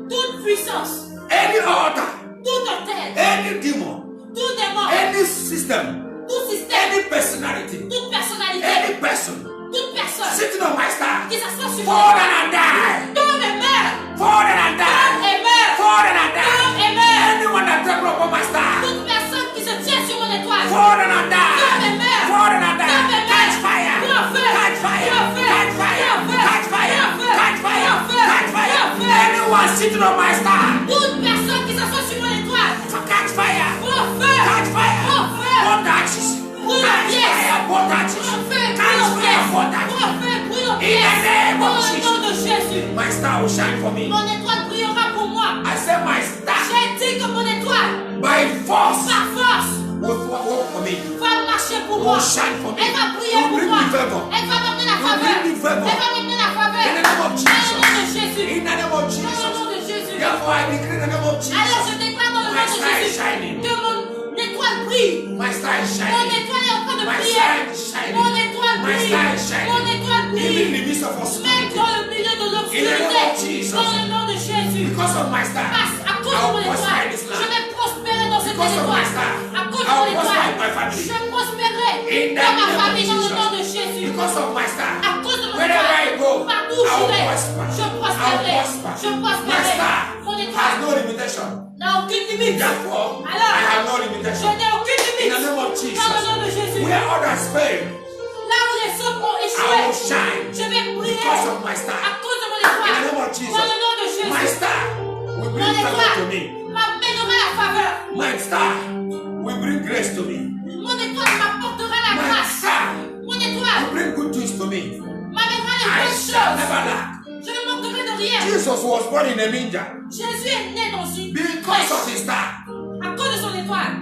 Speaker 2: Toute puissance,
Speaker 1: any altar,
Speaker 2: tout hôtel,
Speaker 1: any demon,
Speaker 2: tout démon,
Speaker 1: any system,
Speaker 2: tout système,
Speaker 1: any personality,
Speaker 2: toute personnalité,
Speaker 1: any person
Speaker 2: toute personne
Speaker 1: sitting on my star,
Speaker 2: qui s'assoit sur
Speaker 1: fall
Speaker 2: moi.
Speaker 1: and die,
Speaker 2: Tombe et meurt.
Speaker 1: fall and die,
Speaker 2: Tombe et meurt.
Speaker 1: fall and
Speaker 2: Tombe
Speaker 1: die.
Speaker 2: et meurt.
Speaker 1: Anyone that trample upon my star,
Speaker 2: Toute personne qui se tient sur mon étoile.
Speaker 1: fall and die,
Speaker 2: Tombe et meurt.
Speaker 1: fall and die.
Speaker 2: Tombe et
Speaker 1: Catch
Speaker 2: meurt.
Speaker 1: fire,
Speaker 2: Prends feu.
Speaker 1: catch fire,
Speaker 2: Prends feu.
Speaker 1: catch fire,
Speaker 2: Prends feu.
Speaker 1: catch fire,
Speaker 2: Prends feu.
Speaker 1: catch fire,
Speaker 2: Prends feu.
Speaker 1: catch fire.
Speaker 2: Prends feu.
Speaker 1: Anyone sitting on my star,
Speaker 2: Toute personne qui s'assoit sur mon étoile.
Speaker 1: catch fire,
Speaker 2: Prends feu.
Speaker 1: catch fire,
Speaker 2: Prends feu.
Speaker 1: bondages,
Speaker 2: Brûle en
Speaker 1: catch
Speaker 2: pièces.
Speaker 1: fire, bondages,
Speaker 2: Prends feu. Brûle
Speaker 1: catch
Speaker 2: en
Speaker 1: fire,
Speaker 2: pièces.
Speaker 1: bondages.
Speaker 2: Prends feu. Brûle en
Speaker 1: In the
Speaker 2: pièces.
Speaker 1: name
Speaker 2: Dans
Speaker 1: of
Speaker 2: le nom de
Speaker 1: Jesus,
Speaker 2: Jésus.
Speaker 1: my star will shine for me.
Speaker 2: Mon étoile brillera pour moi.
Speaker 1: I say my star
Speaker 2: J'ai dit que mon étoile,
Speaker 1: by force
Speaker 2: par force,
Speaker 1: will work for me.
Speaker 2: va marcher pour moi.
Speaker 1: Will shine for me.
Speaker 2: Elle va briller
Speaker 1: Will
Speaker 2: pour
Speaker 1: bring
Speaker 2: moi.
Speaker 1: me favor.
Speaker 2: Elle va m'emmener la
Speaker 1: Will
Speaker 2: faveur.
Speaker 1: bring me favor.
Speaker 2: Elle va m'emmener la faveur.
Speaker 1: In the name of
Speaker 2: Dans le nom de
Speaker 1: Jesus.
Speaker 2: Jésus.
Speaker 1: In the name of
Speaker 2: Dans le
Speaker 1: Jesus.
Speaker 2: nom de Jésus.
Speaker 1: Therefore I decree in the name of
Speaker 2: Alors je
Speaker 1: Jesus.
Speaker 2: déclare dans le
Speaker 1: My
Speaker 2: nom de
Speaker 1: star is
Speaker 2: Jésus
Speaker 1: shining.
Speaker 2: que mon étoile brille.
Speaker 1: My star is
Speaker 2: Mon
Speaker 1: shining.
Speaker 2: étoile est en train de
Speaker 1: My
Speaker 2: briller.
Speaker 1: star is shining.
Speaker 2: Mon étoile
Speaker 1: My
Speaker 2: brille.
Speaker 1: star is shining.
Speaker 2: Mon étoile
Speaker 1: Even in
Speaker 2: brille.
Speaker 1: the midst of
Speaker 2: Même
Speaker 1: obscurity.
Speaker 2: dans le milieu de
Speaker 1: In the name of
Speaker 2: l'obscurité.
Speaker 1: Jesus.
Speaker 2: Dans le nom de Jésus.
Speaker 1: Because of my star,
Speaker 2: Parce à cause
Speaker 1: I
Speaker 2: de mon
Speaker 1: will prosper
Speaker 2: étoile,
Speaker 1: in this
Speaker 2: je
Speaker 1: land.
Speaker 2: vais prospérer dans cette
Speaker 1: Because of my
Speaker 2: étoile.
Speaker 1: star,
Speaker 2: À cause de
Speaker 1: I
Speaker 2: mon
Speaker 1: will prosper in my
Speaker 2: étoile,
Speaker 1: family.
Speaker 2: je prospérerai
Speaker 1: In the
Speaker 2: dans ma
Speaker 1: name of
Speaker 2: famille dans le
Speaker 1: Jesus.
Speaker 2: nom de Jésus.
Speaker 1: Because of my star,
Speaker 2: À cause de mon
Speaker 1: wherever I
Speaker 2: étoile,
Speaker 1: go,
Speaker 2: partout où
Speaker 1: I will
Speaker 2: j'irai,
Speaker 1: prosper.
Speaker 2: je
Speaker 1: I will
Speaker 2: prospérerai.
Speaker 1: prosper.
Speaker 2: Je
Speaker 1: My
Speaker 2: prospérerai.
Speaker 1: star
Speaker 2: Mon
Speaker 1: has
Speaker 2: étoile
Speaker 1: no limitation.
Speaker 2: n'a aucune limite.
Speaker 1: Therefore,
Speaker 2: Alors,
Speaker 1: I have no
Speaker 2: je
Speaker 1: limitation.
Speaker 2: n'ai aucune
Speaker 1: In
Speaker 2: limite.
Speaker 1: the name of
Speaker 2: Dans le
Speaker 1: Jesus,
Speaker 2: nom de Jésus.
Speaker 1: where others fail,
Speaker 2: Là où les autres ont
Speaker 1: I
Speaker 2: échoué,
Speaker 1: will shine
Speaker 2: je vais briller
Speaker 1: because of my star.
Speaker 2: à cause de mon
Speaker 1: In the
Speaker 2: étoile.
Speaker 1: name of
Speaker 2: Dans
Speaker 1: Jesus,
Speaker 2: le nom de
Speaker 1: my
Speaker 2: Jésus.
Speaker 1: star will
Speaker 2: Mon
Speaker 1: bring favor to
Speaker 2: étoile
Speaker 1: me.
Speaker 2: m'amènera la faveur.
Speaker 1: My star will bring grace to me.
Speaker 2: Mon étoile m'apportera la
Speaker 1: My
Speaker 2: grâce.
Speaker 1: star
Speaker 2: Mon étoile
Speaker 1: will bring good things to me.
Speaker 2: m'amènera les
Speaker 1: I
Speaker 2: bonnes
Speaker 1: shall
Speaker 2: choses.
Speaker 1: never lack.
Speaker 2: Je ne manquerai de rien.
Speaker 1: Jesus was born in a manger
Speaker 2: Jésus est né dans une
Speaker 1: because of
Speaker 2: crèche.
Speaker 1: his star.
Speaker 2: À cause de son étoile,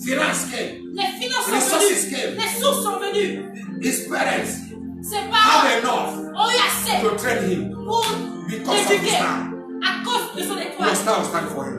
Speaker 1: Finance came.
Speaker 2: les finances sont
Speaker 1: Resources
Speaker 2: venues.
Speaker 1: came.
Speaker 2: Les sources sont venues.
Speaker 1: His parents
Speaker 2: Ses parents
Speaker 1: have enough
Speaker 2: ont eu assez
Speaker 1: to train him
Speaker 2: pour
Speaker 1: because of his
Speaker 2: l'éduquer.
Speaker 1: star.
Speaker 2: À cause de son
Speaker 1: Your
Speaker 2: étoile.
Speaker 1: star will stand for him.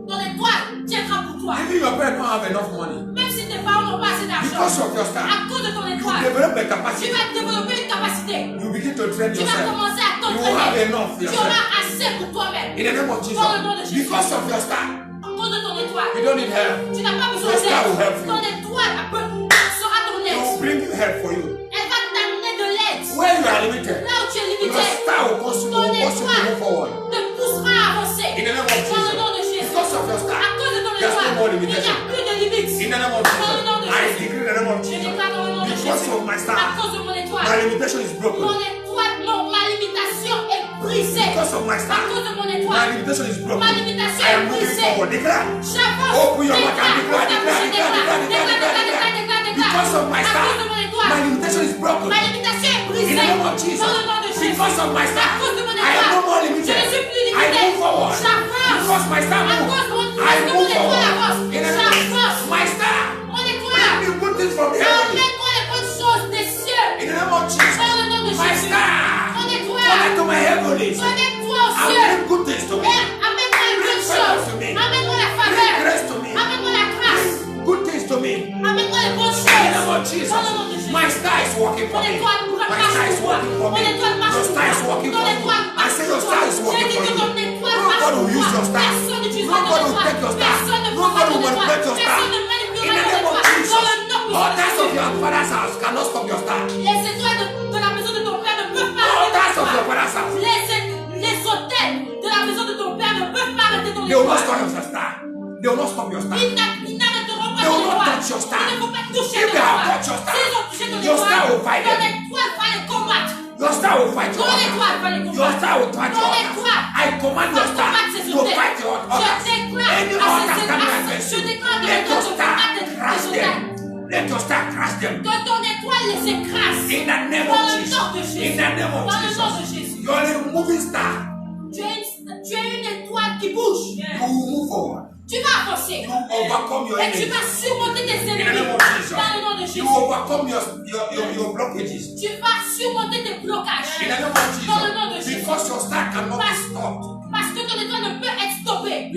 Speaker 2: Ton étoile tiendra pour toi.
Speaker 1: Even your parents don't have enough money
Speaker 2: Même si tes parents n'ont pas assez
Speaker 1: because
Speaker 2: d'argent.
Speaker 1: of your star.
Speaker 2: À cause de ton
Speaker 1: You
Speaker 2: étoile,
Speaker 1: develop a
Speaker 2: tu
Speaker 1: capacity.
Speaker 2: vas développer une capacité.
Speaker 1: You begin to train
Speaker 2: Tu vas
Speaker 1: yourself.
Speaker 2: commencer à
Speaker 1: You will have
Speaker 2: t'entraîner.
Speaker 1: enough
Speaker 2: Tu
Speaker 1: yourself.
Speaker 2: auras assez pour toi-même.
Speaker 1: In the name of
Speaker 2: Dans le nom de
Speaker 1: Jesus.
Speaker 2: Jésus.
Speaker 1: Because of your star.
Speaker 2: À cause de ton étoile,
Speaker 1: You don't need help.
Speaker 2: tu n'as pas besoin
Speaker 1: Your star will help
Speaker 2: d'aide.
Speaker 1: you.
Speaker 2: Ton étoile sera ton
Speaker 1: It will
Speaker 2: aide.
Speaker 1: bring you help for you.
Speaker 2: Elle va t'amener de l'aide.
Speaker 1: Where you are limited,
Speaker 2: Là où tu es
Speaker 1: your
Speaker 2: limité,
Speaker 1: star will cause you to move forward.
Speaker 2: te poussera à avancer.
Speaker 1: In the name of
Speaker 2: Dans le nom de
Speaker 1: Jesus.
Speaker 2: Jésus.
Speaker 1: Because of your star.
Speaker 2: À cause de ton
Speaker 1: There's no
Speaker 2: étoile,
Speaker 1: more
Speaker 2: il n'y
Speaker 1: limitation.
Speaker 2: a plus de limites.
Speaker 1: In the name of
Speaker 2: Dans le nom de
Speaker 1: Jesus. I
Speaker 2: Jésus.
Speaker 1: decree in the name of
Speaker 2: Je
Speaker 1: Jesus.
Speaker 2: déclare dans le nom de
Speaker 1: Because
Speaker 2: Jésus.
Speaker 1: of my
Speaker 2: À
Speaker 1: star.
Speaker 2: cause de mon étoile,
Speaker 1: My limitation is
Speaker 2: mon
Speaker 1: broken.
Speaker 2: étoile, non, ma limitation est brisée.
Speaker 1: Because of my
Speaker 2: À
Speaker 1: star.
Speaker 2: cause de mon
Speaker 1: My
Speaker 2: étoile,
Speaker 1: limitation is
Speaker 2: ma
Speaker 1: broken.
Speaker 2: limitation
Speaker 1: I am
Speaker 2: est
Speaker 1: moving
Speaker 2: brisée.
Speaker 1: forward. Declare.
Speaker 2: J'avance.
Speaker 1: Open your mouth and declare,
Speaker 2: Déclare.
Speaker 1: Because of my
Speaker 2: À
Speaker 1: star.
Speaker 2: cause de mon étoile,
Speaker 1: My limitation is broken.
Speaker 2: ma limitation est
Speaker 1: In
Speaker 2: brisée.
Speaker 1: the name of Jesus.
Speaker 2: Dans le nom de Jésus.
Speaker 1: Because of my star.
Speaker 2: À cause de mon
Speaker 1: I am no
Speaker 2: étoile,
Speaker 1: more
Speaker 2: je
Speaker 1: limited.
Speaker 2: ne suis plus
Speaker 1: I
Speaker 2: limité.
Speaker 1: move forward.
Speaker 2: J'avance.
Speaker 1: Because my star
Speaker 2: À
Speaker 1: moves.
Speaker 2: cause de mon
Speaker 1: I
Speaker 2: étoile,
Speaker 1: move forward.
Speaker 2: avance.
Speaker 1: In the name of
Speaker 2: J'avance.
Speaker 1: my star.
Speaker 2: Mon
Speaker 1: Bring
Speaker 2: étoile,
Speaker 1: me good things from heaven.
Speaker 2: amène-moi les bonnes choses des cieux.
Speaker 1: In the name of Jesus.
Speaker 2: Dans le nom de
Speaker 1: My
Speaker 2: Jésus.
Speaker 1: star.
Speaker 2: Mon étoile,
Speaker 1: Connect to my heavenlies.
Speaker 2: connecte-toi aux
Speaker 1: I
Speaker 2: cieux.
Speaker 1: bring good things to me.
Speaker 2: Et amène-moi les bonnes choses. Amène-moi la
Speaker 1: Bring
Speaker 2: faveur.
Speaker 1: grace to me.
Speaker 2: Amène-moi la grâce.
Speaker 1: Good things to me.
Speaker 2: Amène-moi les bonnes
Speaker 1: In the name of
Speaker 2: choses.
Speaker 1: Jesus.
Speaker 2: Dans le nom de Jésus.
Speaker 1: My star is working for
Speaker 2: Mon
Speaker 1: me.
Speaker 2: étoile
Speaker 1: My
Speaker 2: marche
Speaker 1: star is
Speaker 2: pour toi.
Speaker 1: working for
Speaker 2: Mon
Speaker 1: me.
Speaker 2: étoile marche
Speaker 1: Your
Speaker 2: pour
Speaker 1: star
Speaker 2: toi.
Speaker 1: is working
Speaker 2: Ton
Speaker 1: for me.
Speaker 2: étoile
Speaker 1: I
Speaker 2: marche
Speaker 1: say
Speaker 2: pour
Speaker 1: your
Speaker 2: toi.
Speaker 1: star is
Speaker 2: J'ai
Speaker 1: working
Speaker 2: dit
Speaker 1: for
Speaker 2: que
Speaker 1: you.
Speaker 2: ton étoile marche
Speaker 1: Nobody
Speaker 2: pour
Speaker 1: will use
Speaker 2: toi.
Speaker 1: your star.
Speaker 2: Personne n'utilisera ton
Speaker 1: Nobody will
Speaker 2: étoile.
Speaker 1: take your star.
Speaker 2: Personne ne prendra
Speaker 1: Nobody
Speaker 2: ton
Speaker 1: will
Speaker 2: étoile.
Speaker 1: manipulate your star.
Speaker 2: Personne ne
Speaker 1: In
Speaker 2: manipulera
Speaker 1: the
Speaker 2: ton
Speaker 1: name of
Speaker 2: étoile. Dans
Speaker 1: Jesus.
Speaker 2: le nom
Speaker 1: All
Speaker 2: de
Speaker 1: times of
Speaker 2: Jésus.
Speaker 1: your father's house cannot stop your star.
Speaker 2: Les étoiles de la maison de ton père ne peuvent pas
Speaker 1: All
Speaker 2: arrêter
Speaker 1: times
Speaker 2: ton
Speaker 1: of your
Speaker 2: étoile.
Speaker 1: father's house.
Speaker 2: Les hôtels de la maison de ton père ne peuvent pas arrêter ton
Speaker 1: They will not
Speaker 2: étoile.
Speaker 1: stop your star. They will not stop your star.
Speaker 2: Ils n'arrêteront pas
Speaker 1: They
Speaker 2: ton
Speaker 1: will not
Speaker 2: étoile.
Speaker 1: touch your star.
Speaker 2: Ils ne vont pas toucher
Speaker 1: If
Speaker 2: ton
Speaker 1: they have
Speaker 2: étoile.
Speaker 1: touched your star,
Speaker 2: S'ils ont touché ton
Speaker 1: your star will
Speaker 2: étoile,
Speaker 1: fight
Speaker 2: ton
Speaker 1: them.
Speaker 2: étoile va les combattre.
Speaker 1: Your star will fight your
Speaker 2: Ton
Speaker 1: altar.
Speaker 2: étoile va les
Speaker 1: Your
Speaker 2: combattre.
Speaker 1: star will fight your
Speaker 2: Ton
Speaker 1: altar.
Speaker 2: étoile
Speaker 1: I command your
Speaker 2: va
Speaker 1: star
Speaker 2: combattre ces
Speaker 1: to
Speaker 2: hôtels.
Speaker 1: fight your altar.
Speaker 2: Je déclare
Speaker 1: Any
Speaker 2: à
Speaker 1: altar
Speaker 2: ces
Speaker 1: standing
Speaker 2: étoiles,
Speaker 1: against
Speaker 2: je
Speaker 1: you,
Speaker 2: déclare que
Speaker 1: let
Speaker 2: les
Speaker 1: your
Speaker 2: hôtels
Speaker 1: star
Speaker 2: combattent
Speaker 1: crush
Speaker 2: les hôtels.
Speaker 1: them. Let your star crush them.
Speaker 2: Que ton étoile les écrase.
Speaker 1: In the name
Speaker 2: Dans
Speaker 1: of
Speaker 2: le
Speaker 1: Jesus.
Speaker 2: nom de Jésus.
Speaker 1: In the name of
Speaker 2: Dans le nom de
Speaker 1: Jesus.
Speaker 2: Jésus.
Speaker 1: You are a moving star.
Speaker 2: Tu es une étoile qui bouge.
Speaker 1: You will move forward.
Speaker 2: Tu vas avancer.
Speaker 1: You will overcome your
Speaker 2: Et tu
Speaker 1: enemies.
Speaker 2: vas surmonter tes
Speaker 1: In the
Speaker 2: ennemis.
Speaker 1: name of Jesus.
Speaker 2: Dans le nom de
Speaker 1: You
Speaker 2: Jésus.
Speaker 1: will overcome your blockages.
Speaker 2: Tu vas surmonter tes blocages.
Speaker 1: In the name of
Speaker 2: Dans le nom de
Speaker 1: Jesus.
Speaker 2: Jésus.
Speaker 1: Because your star cannot be stopped.
Speaker 2: Parce que ton étoile ne peut être stoppée.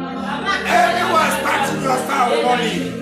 Speaker 1: Anyone starting your star will not leave.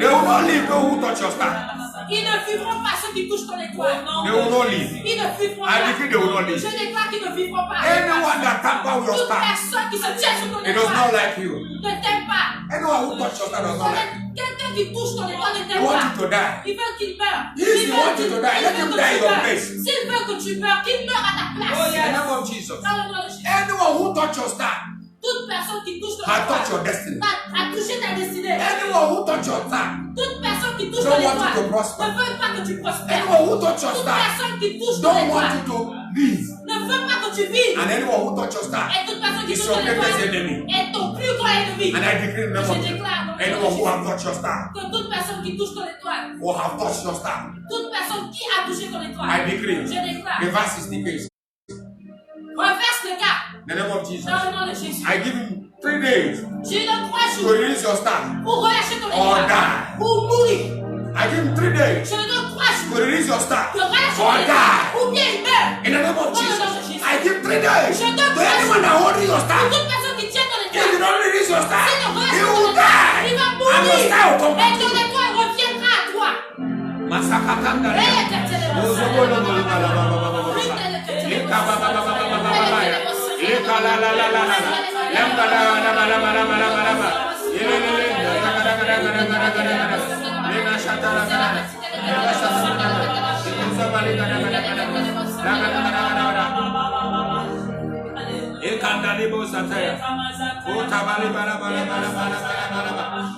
Speaker 1: They will not leave those who touch your star.
Speaker 2: Ils ne vivront pas ceux qui touchent ton étoile.
Speaker 1: They will not leave.
Speaker 2: Ils ne vivront
Speaker 1: I
Speaker 2: pas.
Speaker 1: decree they will not leave.
Speaker 2: Je déclare qu'ils ne vivront pas.
Speaker 1: Anyone that tamper with your
Speaker 2: Toute
Speaker 1: star,
Speaker 2: personne qui se tient sur ton
Speaker 1: it does not
Speaker 2: étoile
Speaker 1: like you.
Speaker 2: ne t'aime pas.
Speaker 1: Anyone who touch your star does not like you.
Speaker 2: Quelqu'un qui touche ton étoile ne
Speaker 1: They
Speaker 2: t'aime
Speaker 1: want
Speaker 2: pas.
Speaker 1: you to die.
Speaker 2: Ils veulent qu'il meure.
Speaker 1: If you want you to die, let him die in your place.
Speaker 2: S'ils veulent que tu meurs, qu'il meure à ta place.
Speaker 1: In the name of Jesus.
Speaker 2: Dans le nom de Jésus.
Speaker 1: Anyone who touch your star
Speaker 2: Toute personne qui touche ton
Speaker 1: has touched your
Speaker 2: étoile
Speaker 1: destiny.
Speaker 2: a touché ta destinée.
Speaker 1: Anyone who touch your star
Speaker 2: Toute personne qui touche
Speaker 1: don't
Speaker 2: ton
Speaker 1: want you to
Speaker 2: étoile
Speaker 1: prosper.
Speaker 2: ne veut pas que tu prospères.
Speaker 1: Anyone who touch your
Speaker 2: Toute
Speaker 1: star
Speaker 2: personne qui touche ton
Speaker 1: don't want
Speaker 2: étoile
Speaker 1: you to live.
Speaker 2: ne veut pas que tu vives.
Speaker 1: And anyone who touch your star
Speaker 2: Et toute personne qui
Speaker 1: is
Speaker 2: touche
Speaker 1: your
Speaker 2: ton
Speaker 1: greatest
Speaker 2: étoile
Speaker 1: enemy.
Speaker 2: est ton plus grand ennemi.
Speaker 1: And I decree in the name of
Speaker 2: Je
Speaker 1: Jesus.
Speaker 2: déclare dans le nom de
Speaker 1: Anyone who
Speaker 2: Jésus
Speaker 1: have touched your star
Speaker 2: que toute personne qui touche ton étoile,
Speaker 1: or have touched your star,
Speaker 2: toute personne qui a touché ton
Speaker 1: I
Speaker 2: étoile,
Speaker 1: decree
Speaker 2: je déclare,
Speaker 1: reverse is the case.
Speaker 2: reverse le cas
Speaker 1: In the name of Jesus.
Speaker 2: dans le nom de Jésus.
Speaker 1: I give him 3 days
Speaker 2: Je lui donne 3
Speaker 1: to
Speaker 2: jours
Speaker 1: release your star.
Speaker 2: pour relâcher ton
Speaker 1: Or
Speaker 2: étoile,
Speaker 1: die.
Speaker 2: pour mourir.
Speaker 1: I give him 3 days
Speaker 2: Je lui donne 3
Speaker 1: to
Speaker 2: jours
Speaker 1: release your star.
Speaker 2: pour relâcher
Speaker 1: Or
Speaker 2: ton étoile,
Speaker 1: die.
Speaker 2: ou bien il meurt.
Speaker 1: In the name of Jesus. I give 3 days
Speaker 2: Je donne
Speaker 1: to
Speaker 2: 3
Speaker 1: anyone
Speaker 2: jours
Speaker 1: that holding your
Speaker 2: pour
Speaker 1: star.
Speaker 2: toute personne qui tient ton
Speaker 1: If you
Speaker 2: étoile.
Speaker 1: don't release your star,
Speaker 2: Si ne relâche
Speaker 1: you
Speaker 2: pas ton
Speaker 1: will
Speaker 2: étoile,
Speaker 1: die.
Speaker 2: il va
Speaker 1: And your
Speaker 2: mourir.
Speaker 1: star will come
Speaker 2: Et
Speaker 1: back.
Speaker 2: ton étoile reviendra à toi.
Speaker 1: Masakatanda.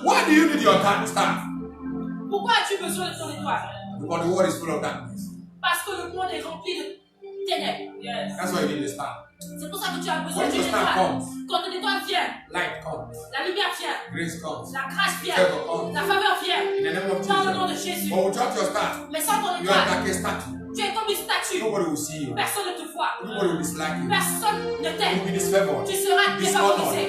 Speaker 1: Why do you need your star?
Speaker 2: Pourquoi as-tu besoin de ton étoile?
Speaker 1: Because the world is full of darkness.
Speaker 2: Parce que le monde est rempli de ténèbres.
Speaker 3: Yes.
Speaker 1: That's why you need the star.
Speaker 2: C'est pour ça que tu as besoin
Speaker 1: When
Speaker 2: d'une
Speaker 1: your star
Speaker 2: étoile.
Speaker 1: comes,
Speaker 2: Quand ton étoile vient,
Speaker 1: light comes,
Speaker 2: la lumière vient,
Speaker 1: grace comes,
Speaker 2: la grâce vient,
Speaker 1: favor comes.
Speaker 2: la faveur vient.
Speaker 1: In the name of
Speaker 2: Dans le nom de
Speaker 1: Jesus.
Speaker 2: Jésus.
Speaker 1: But without your star,
Speaker 2: Mais sans ton
Speaker 1: you are
Speaker 2: étoile,
Speaker 1: like a statue.
Speaker 2: tu es comme une statue.
Speaker 1: Nobody will see you.
Speaker 2: Personne ne te voit.
Speaker 1: Nobody will dislike you.
Speaker 2: Personne ne
Speaker 1: You will
Speaker 2: t'aime.
Speaker 1: be disfavored,
Speaker 2: Tu seras défavorisé,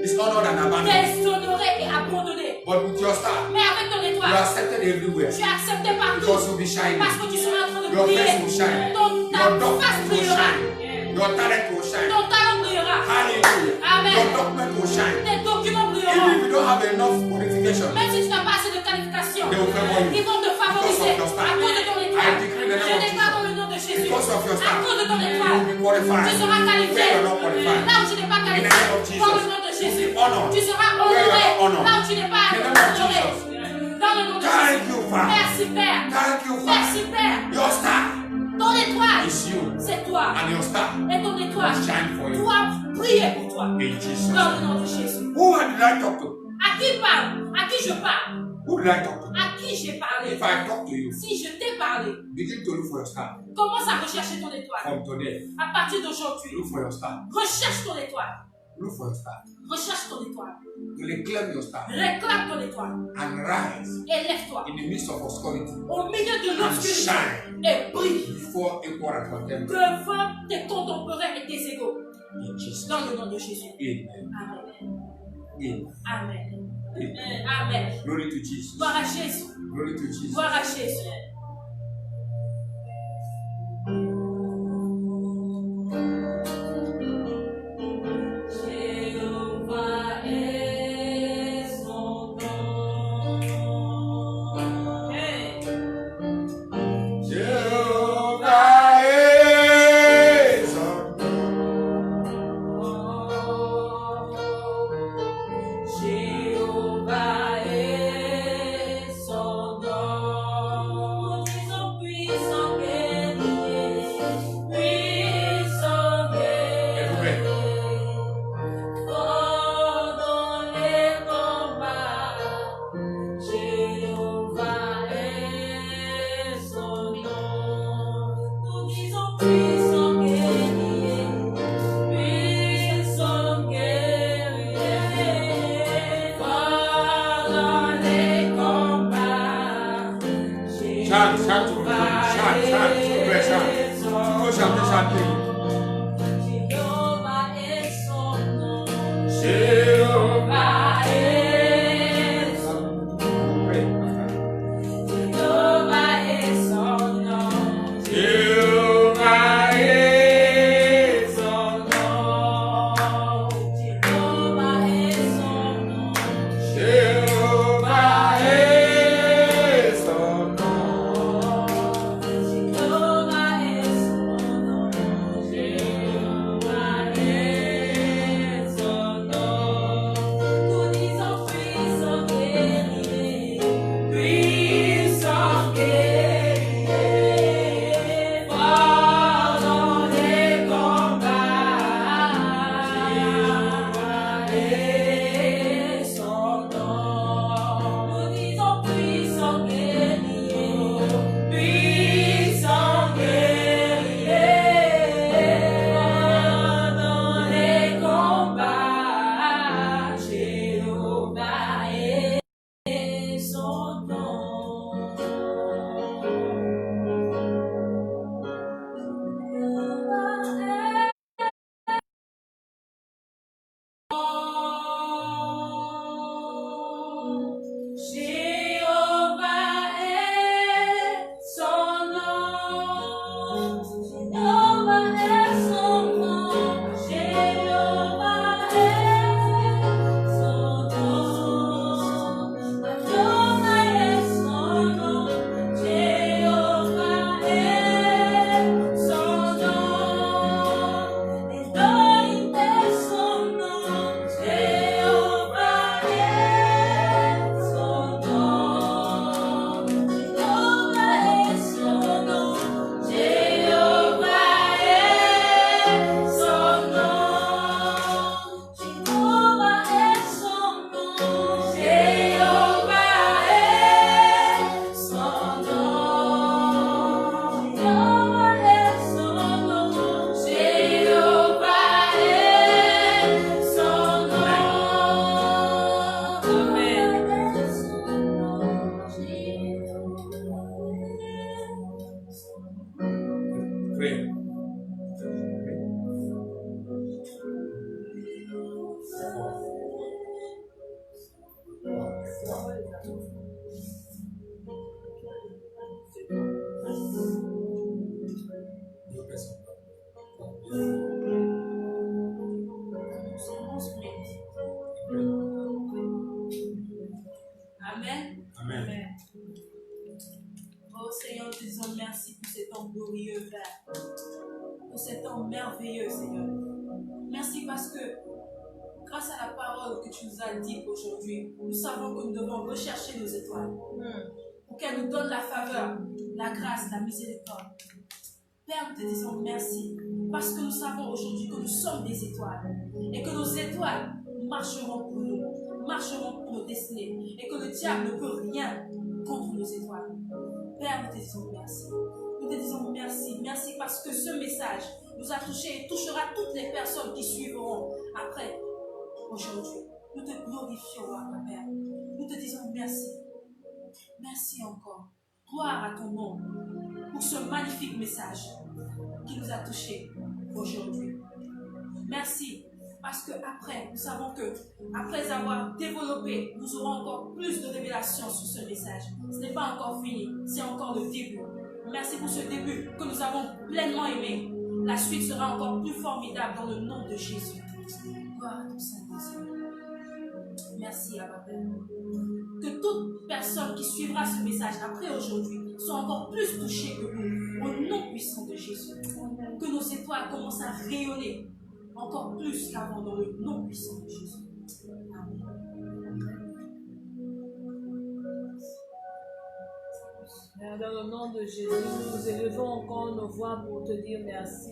Speaker 1: dishonored and abandoned.
Speaker 2: déshonoré et abandonné.
Speaker 1: But with your star,
Speaker 2: Mais avec ton
Speaker 1: you are
Speaker 2: étoile,
Speaker 1: accepted everywhere.
Speaker 2: tu es accepté partout.
Speaker 1: Because you'll be shining.
Speaker 2: Parce que tu seras en train de
Speaker 1: Your face
Speaker 2: briller.
Speaker 1: will shine.
Speaker 2: Ta
Speaker 1: Your
Speaker 2: face
Speaker 1: document will
Speaker 2: brillera.
Speaker 1: shine. Your talent will shine.
Speaker 2: Ton talent brillera.
Speaker 1: Hallelujah.
Speaker 2: Amen.
Speaker 1: Your document will shine.
Speaker 2: Tes documents
Speaker 1: Even
Speaker 2: brilleront.
Speaker 1: if you don't have enough qualification,
Speaker 2: Même si tu n'as pas assez de qualifications,
Speaker 1: they will favor you.
Speaker 2: ils vont te favoriser
Speaker 1: Because of your star.
Speaker 2: à cause de ton
Speaker 1: I
Speaker 2: étoile.
Speaker 1: decree the name
Speaker 2: Je
Speaker 1: of
Speaker 2: déclare
Speaker 1: Jesus.
Speaker 2: dans le nom de Jésus.
Speaker 1: Because of your
Speaker 2: À
Speaker 1: star,
Speaker 2: cause de ton
Speaker 1: you will
Speaker 2: étoile,
Speaker 1: be qualified.
Speaker 2: tu seras qualifié.
Speaker 1: Where you are not qualified.
Speaker 2: Là où tu n'es pas
Speaker 1: In the
Speaker 2: qualifié,
Speaker 1: name of Jesus.
Speaker 2: dans le nom de Jésus,
Speaker 1: Honor.
Speaker 2: tu seras
Speaker 1: Where you are
Speaker 2: honoré.
Speaker 1: not honored.
Speaker 2: Là où tu n'es pas
Speaker 1: In the name of
Speaker 2: honoré,
Speaker 1: Jesus.
Speaker 2: dans le nom de
Speaker 1: Thank
Speaker 2: Jésus.
Speaker 1: you, Father.
Speaker 2: Merci Père.
Speaker 1: Thank you,
Speaker 2: Merci
Speaker 1: Father.
Speaker 2: Père.
Speaker 1: Your star
Speaker 2: Ton étoile,
Speaker 1: is you.
Speaker 2: c'est toi.
Speaker 1: And your star
Speaker 2: Et ton étoile
Speaker 1: will shine for you.
Speaker 2: doit briller pour toi.
Speaker 1: In Jesus.
Speaker 2: Dans le nom de Jésus.
Speaker 1: Who did I talk to?
Speaker 2: À qui parle? À qui je parle?
Speaker 1: Who did I talk to?
Speaker 2: À qui j'ai parlé?
Speaker 1: If I talk to you,
Speaker 2: Si je t'ai parlé,
Speaker 1: begin to look for your star.
Speaker 2: commence à rechercher ton étoile.
Speaker 1: From today,
Speaker 2: À partir d'aujourd'hui,
Speaker 1: look for your star.
Speaker 2: recherche ton étoile.
Speaker 1: Look for your star.
Speaker 2: Recherche ton étoile.
Speaker 1: Reclaim your star.
Speaker 2: Réclame ton étoile.
Speaker 1: And rise
Speaker 2: Et lève-toi.
Speaker 1: in the midst of obscurity.
Speaker 2: Au milieu de
Speaker 1: And
Speaker 2: l'obscurité.
Speaker 1: shine
Speaker 2: Et brille
Speaker 1: before equal and contemporary.
Speaker 2: devant tes contemporains et tes égaux.
Speaker 1: In Jesus.
Speaker 2: Dans le nom de Jésus.
Speaker 1: Amen.
Speaker 2: Amen.
Speaker 1: Amen.
Speaker 2: Amen.
Speaker 1: Amen.
Speaker 2: Amen.
Speaker 1: Glory to Jesus.
Speaker 2: Gloire à Jésus.
Speaker 1: Glory to Jesus.
Speaker 2: Gloire à Jésus. Jéhovah est son nom. Hey.
Speaker 1: Jehovah is on
Speaker 2: Jéhovah est son nom. Puissant, puissant guerrier, puissant guerrier. Fort dans les combats, Jéhovah est son nom. Nous disons puissant guerrier, puissant guerrier. Fort dans les combats,
Speaker 1: Chante, chante, chante, chante, chante.
Speaker 2: est son
Speaker 1: Tu peux chanter, chanter.
Speaker 2: Jéhovah est son nom.
Speaker 1: Jehovah
Speaker 2: Jéhovah est son nom.
Speaker 1: Pray after.
Speaker 2: Jéhovah est son nom.
Speaker 1: Jehovah is
Speaker 2: Son nom. Jéhovah est son nom.
Speaker 1: Jehovah is on
Speaker 2: Jéhovah est son nom. Jéhovah est son nom. Nous disons puissant guerrier, puissant guerrier. Fort dans les combats, Jéhovah est son nom. Nous disons puissant guerrier, puissant guerrier. Fort dans les combats, Jéhovah est son nom. Jéhovah est son nom. Jéhovah est son nom. Jéhovah est son nom. Adonai est son nom. Jéhovah est son nom. Elohim est son nom. Jéhovah est son nom. Jéhovah est son nom. Jéhovah est son nom. Jéhovah est son nom. Jéhovah est son nom. Jéhovah est son nom. Jéhovah est son nom.
Speaker 1: Pray.
Speaker 2: Amen.
Speaker 1: Amen.
Speaker 2: Oh Seigneur, nous te disons merci pour ces temps glorieux, Père. Pour ces temps merveilleux, Seigneur. Merci parce que, grâce à la parole que tu nous as dit aujourd'hui, nous savons que nous devons rechercher nos étoiles. Pour qu'elles nous donnent la faveur, la grâce, la miséricorde. Père, nous te disons merci. Parce que nous savons aujourd'hui que nous sommes des étoiles. Et que nos étoiles marcheront pour nous. nous marcherons pour nos destinées et que le diable ne peut rien contre nos étoiles. Père, nous te disons merci. Nous te disons merci. Merci parce que ce message nous a touchés et touchera toutes les personnes qui suivront après aujourd'hui. Nous te glorifions, Père. Nous te disons merci. Merci encore. Gloire à ton nom pour ce magnifique message qui nous a touchés aujourd'hui. Merci parce que après, nous savons que après avoir développé, nous aurons encore plus de révélations sur ce message. Ce n'est pas encore fini, c'est encore le début. Merci pour ce début que nous avons pleinement aimé. La suite sera encore plus formidable dans le nom de Jésus. Gloire à ton Saint-Esprit. Merci à Père. Que toute personne qui suivra ce message après aujourd'hui soit encore plus touchée que nous, au nom puissant de Jésus. Que nos étoiles commencent à rayonner encore plus qu'avant dans le nom puissant de Jésus. Amen.
Speaker 3: Dans le nom de Jésus, nous élevons encore nos voix pour te dire merci.